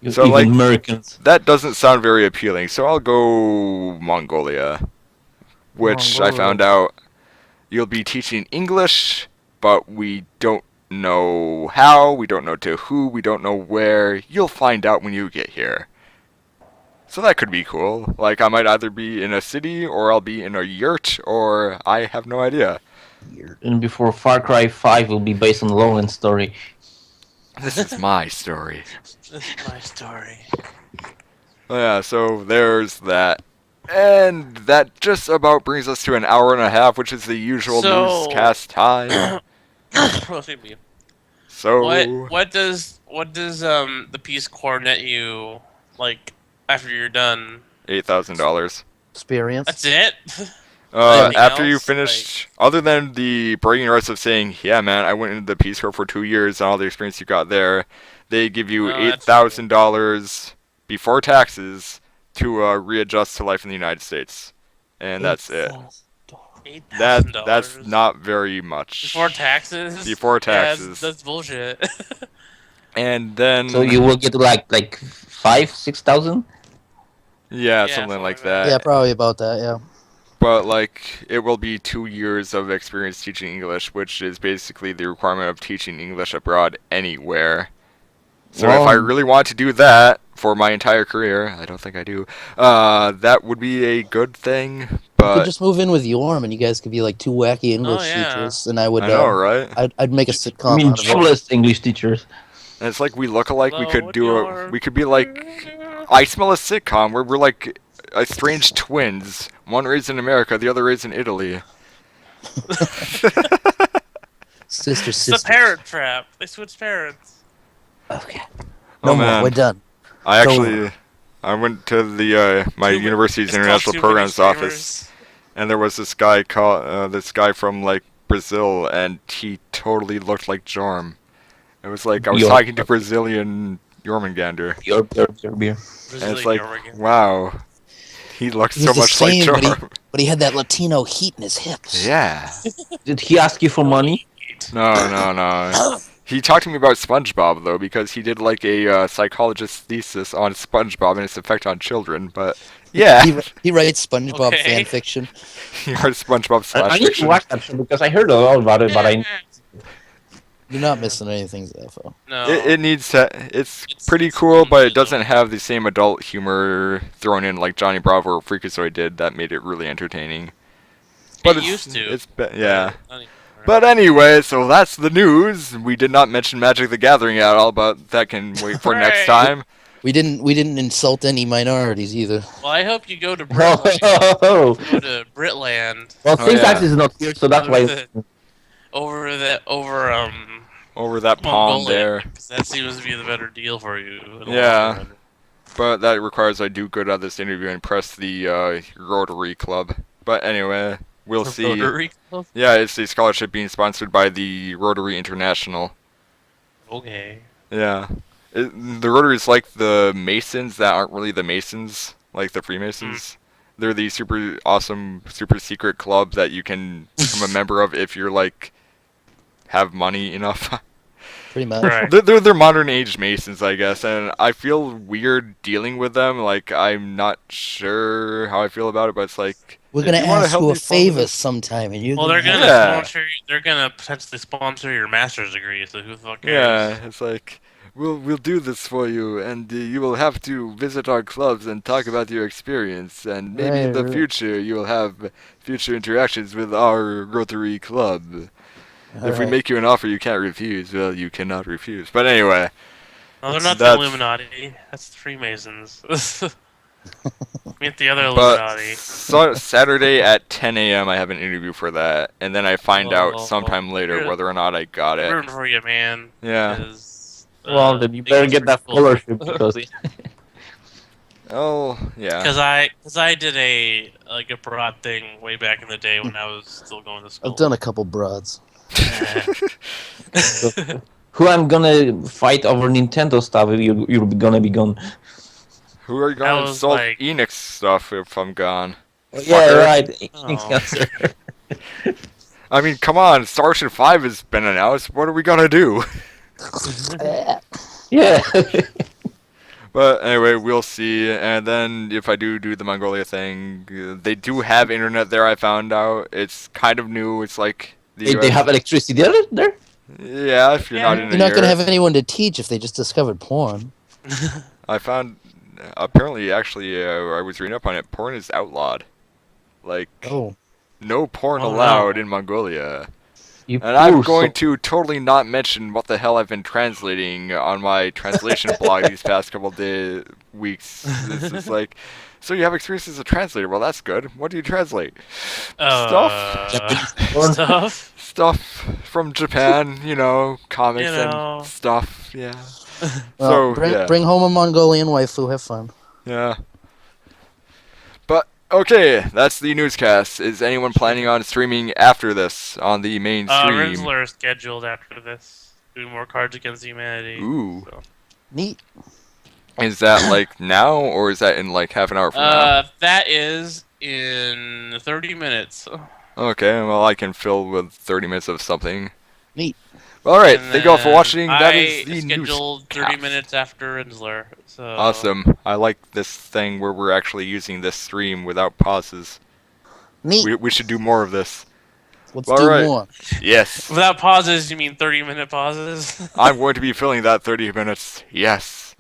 Speaker 3: You
Speaker 1: So,
Speaker 3: even
Speaker 1: like,
Speaker 3: Americans.
Speaker 1: that doesn't sound very appealing, so I'll go Mongolia. Which I found out you'll be teaching English, but we don't know how, we don't know to who, we don't know where. You'll find out when you get here. So that could be cool. Like, I might either be in a city, or I'll be in a yurt, or I have no idea.
Speaker 3: And before Far Cry 5 will be based on Lowland story.
Speaker 1: This is my story.
Speaker 4: This is my story.
Speaker 1: Yeah, so there's that. And that just about brings us to an hour and a half, which is the usual
Speaker 4: So-
Speaker 1: newscast time.
Speaker 4: Excuse me.
Speaker 1: So
Speaker 4: What does the Peace Corps net you, like, after you're done?
Speaker 1: $8,000.
Speaker 5: Experience.
Speaker 4: That's it? Anything
Speaker 1: After you
Speaker 4: else?
Speaker 1: finish, other than the bragging rights of saying, yeah, man, I went into the Peace Corps for 2 years and all the experience you got there, they give you
Speaker 4: Oh, that's
Speaker 1: $8,000 before taxes to readjust to life in the United States. And that's it.
Speaker 4: $8,000.
Speaker 1: That's not very much.
Speaker 4: Before taxes.
Speaker 1: Before
Speaker 4: Yeah,
Speaker 1: taxes.
Speaker 4: that's bullshit.
Speaker 1: And then...
Speaker 3: So you will get like 5,000-6,000.
Speaker 1: Yeah,
Speaker 4: Yeah,
Speaker 1: something like
Speaker 4: something like
Speaker 1: that.
Speaker 5: Yeah, probably about that. Yeah.
Speaker 1: But, like, it will be 2 years of experience teaching English, which is basically the requirement of teaching English abroad anywhere. So if I really want to do that for my entire career, I don't think I do, that would be a good thing,
Speaker 5: You could
Speaker 1: but...
Speaker 5: just move in with Yorm, and you guys could be like two wacky English
Speaker 4: yeah.
Speaker 5: teachers, and I would.
Speaker 1: I know, right?
Speaker 5: I'd make a sitcom
Speaker 3: I mean,
Speaker 5: out of it.
Speaker 3: jobless English teachers.
Speaker 1: And it's like we look alike. We could
Speaker 4: Hello,
Speaker 1: we could be like, I smell a sitcom where we're like estranged twins. One raised in America, the other raised in Italy.
Speaker 2: Sister,
Speaker 4: It's the
Speaker 2: sister.
Speaker 4: parent trap. They switched parents.
Speaker 2: Okay.
Speaker 1: Oh,
Speaker 2: No more.
Speaker 1: man.
Speaker 2: We're done.
Speaker 1: I went to the my
Speaker 4: Too ma-
Speaker 1: university's
Speaker 4: it's
Speaker 1: international
Speaker 4: called too many
Speaker 1: programs office, and there was this guy from like Brazil, and he totally looked like Jorm. It was like I was
Speaker 3: Your-
Speaker 1: talking to Brazilian Jormungandr,
Speaker 3: Your beer.
Speaker 1: and it's
Speaker 4: Brazilian
Speaker 1: like,
Speaker 4: Jormungandr.
Speaker 1: wow, he looked
Speaker 2: He
Speaker 1: so
Speaker 2: was the
Speaker 1: much like
Speaker 2: same, but
Speaker 1: Jorm.
Speaker 2: But he had that Latino heat in his hips.
Speaker 1: Yeah.
Speaker 3: Did he ask you for money?
Speaker 1: No. He talked to me about SpongeBob though, because he did like a psychologist's thesis on SpongeBob and its effect on children. But yeah,
Speaker 2: He writes SpongeBob
Speaker 4: Okay.
Speaker 2: fan fiction.
Speaker 1: he heard SpongeBob
Speaker 3: I
Speaker 1: slash
Speaker 3: need to
Speaker 1: fiction.
Speaker 3: watch that show because I heard a lot about it, but I
Speaker 2: You're not missing anything, Zafo.
Speaker 4: No.
Speaker 1: It needs to. It's pretty cool, but it doesn't have the same adult humor thrown in like Johnny Bravo or Freakazoid did. That made it really entertaining. But
Speaker 4: It used to.
Speaker 1: yeah.
Speaker 4: Not anymore.
Speaker 1: But anyway, so that's the news. We did not mention Magic the Gathering at all, but that can wait for next
Speaker 4: Hooray.
Speaker 1: time.
Speaker 2: We didn't insult any minorities either.
Speaker 4: Well, I hope you go to Britland.
Speaker 3: Oh,
Speaker 4: Go to Britland
Speaker 3: well,
Speaker 1: Oh,
Speaker 3: Syntax
Speaker 1: yeah.
Speaker 3: is not here, so that's why.
Speaker 4: over
Speaker 1: Over that pond
Speaker 4: Mongolia,
Speaker 1: there.
Speaker 4: 'cause that seems to be the better deal for you. in the long
Speaker 1: Yeah.
Speaker 4: run.
Speaker 1: But that requires I do good at this interview and impress the Rotary Club. But anyway, we'll
Speaker 4: The
Speaker 1: see.
Speaker 4: Rotary Club?
Speaker 1: Yeah, it's a scholarship being sponsored by the Rotary International.
Speaker 4: Okay.
Speaker 1: Yeah. The Rotary is like the Masons that aren't really the Masons, like the Freemasons. They're the super awesome, super secret club that you can become a member of if you're like have money enough.
Speaker 2: Pretty much.
Speaker 4: Right.
Speaker 1: They're modern age Masons, I guess, and I feel weird dealing with them. Like I'm not sure how I feel about it, but it's like
Speaker 2: We're
Speaker 1: if
Speaker 2: gonna
Speaker 1: you wanna
Speaker 2: ask
Speaker 1: help
Speaker 2: you a
Speaker 1: me follow
Speaker 2: favor
Speaker 1: this-
Speaker 2: sometime, and you're
Speaker 4: Well, they're gonna
Speaker 1: Yeah.
Speaker 4: sponsor. They're gonna potentially sponsor your master's degree. So who the fuck cares?
Speaker 1: Yeah, it's like we'll do this for you, and you will have to visit our clubs and talk about your experience, and maybe in the
Speaker 2: Right.
Speaker 1: future you will have future interactions with our Rotary Club. If we
Speaker 2: Alright.
Speaker 1: make you an offer you can't refuse, well, you cannot refuse. But anyway,
Speaker 4: No, they're not the
Speaker 1: That's-
Speaker 4: Illuminati. That's the Freemasons. Meet the other
Speaker 1: but
Speaker 4: Illuminati.
Speaker 1: Saturday at 10 a.m. I have an interview for that, and then I find out
Speaker 4: Oh,
Speaker 1: sometime later
Speaker 4: you're-
Speaker 1: whether or not I got it.
Speaker 4: Rooting for you, man.
Speaker 1: Yeah.
Speaker 4: 'cause,
Speaker 3: Well, then you better get that scholarship because
Speaker 1: Oh, yeah.
Speaker 4: Cause I did a broad thing way back in the day when I was still going to school.
Speaker 2: I've done a couple broads.
Speaker 3: who I'm gonna fight over Nintendo stuff if you're gonna be gone.
Speaker 1: Who are you
Speaker 4: That
Speaker 1: going to
Speaker 4: was
Speaker 1: insult
Speaker 4: like-
Speaker 1: Enix stuff if I'm gone?
Speaker 3: Yeah,
Speaker 1: Fucker.
Speaker 3: right.
Speaker 4: Oh.
Speaker 1: I mean, come on, Star Ocean 5 has been announced. What are we gonna do?
Speaker 3: Yeah.
Speaker 1: But anyway, we'll see. And then if I do the Mongolia thing, they do have internet there. I found out it's kind of new. It's like the
Speaker 3: they
Speaker 1: US.
Speaker 3: have electricity there?
Speaker 1: Yeah, if you're not in
Speaker 2: You're not gonna
Speaker 1: Europe.
Speaker 2: have anyone to teach if they just discovered porn.
Speaker 1: I found apparently, actually, I was reading up on it. Porn is outlawed. Like
Speaker 2: Oh,
Speaker 1: no porn
Speaker 4: Oh,
Speaker 1: allowed
Speaker 4: no.
Speaker 1: in Mongolia.
Speaker 3: You
Speaker 1: And I'm
Speaker 3: poor
Speaker 1: going
Speaker 3: soul.
Speaker 1: to totally not mention what the hell I've been translating on my translation blog these past couple weeks. It's just like, so you have experience as a translator. Well, that's good. What do you translate?
Speaker 4: Stuff.
Speaker 1: Stuff from Japan, comics
Speaker 4: You know.
Speaker 1: and stuff. Yeah.
Speaker 2: well,
Speaker 1: So,
Speaker 2: bring home a Mongolian waifu. Have fun.
Speaker 1: yeah. But, okay, that's the newscast. Is anyone planning on streaming after this on the main stream?
Speaker 4: Rinsler is scheduled after this, doing more Cards Against Humanity.
Speaker 1: Ooh.
Speaker 4: So.
Speaker 2: Neat.
Speaker 1: Is that like now, or is that in like half an hour from now?
Speaker 4: That is in 30 minutes.
Speaker 1: Okay, well, I can fill with 30 minutes of something.
Speaker 2: Neat.
Speaker 1: All right,
Speaker 4: And
Speaker 1: thank you all for
Speaker 4: then
Speaker 1: watching. That
Speaker 4: I
Speaker 1: is the
Speaker 4: scheduled
Speaker 1: newscast.
Speaker 4: 30 minutes after Rinsler. So
Speaker 1: Awesome. I like this thing where we're actually using this stream without pauses.
Speaker 2: Neat.
Speaker 1: We should do more of this.
Speaker 2: Let's
Speaker 1: all
Speaker 2: do
Speaker 1: right.
Speaker 2: more.
Speaker 1: Yes.
Speaker 4: Without pauses, you mean 30-minute pauses?
Speaker 1: I'm going to be filling that 30 minutes. Yes.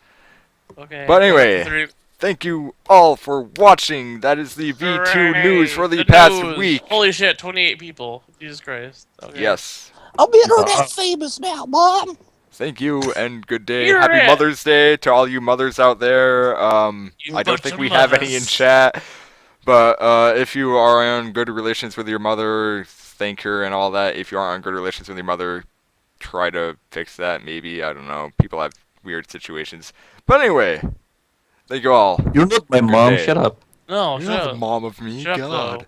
Speaker 4: Okay.
Speaker 1: But anyway,
Speaker 4: 30
Speaker 1: thank you all for watching. That is the V2
Speaker 4: Hooray!
Speaker 1: news for the
Speaker 4: The
Speaker 1: past
Speaker 4: news.
Speaker 1: week.
Speaker 4: Holy shit, 28 people. Jesus Christ. Okay.
Speaker 1: Yes.
Speaker 2: I'm internet famous now, Mom.
Speaker 1: thank you and good day.
Speaker 4: You're
Speaker 1: Happy
Speaker 4: it.
Speaker 1: Mother's Day to all you mothers out there.
Speaker 4: You
Speaker 1: I don't
Speaker 4: bunch
Speaker 1: think
Speaker 4: of
Speaker 1: we have any in
Speaker 4: mothers.
Speaker 1: chat, but if you are in good relations with your mother, thank her and all that. If you aren't in good relations with your mother, try to fix that. Maybe, I don't know. People have weird situations. But anyway, thank you all.
Speaker 3: You're not my
Speaker 1: Good
Speaker 3: mom.
Speaker 1: day.
Speaker 3: Shut up.
Speaker 4: No,
Speaker 1: You're
Speaker 4: shut
Speaker 1: not the
Speaker 4: up.
Speaker 1: mom of me,
Speaker 4: Shut up,
Speaker 1: God.
Speaker 4: though.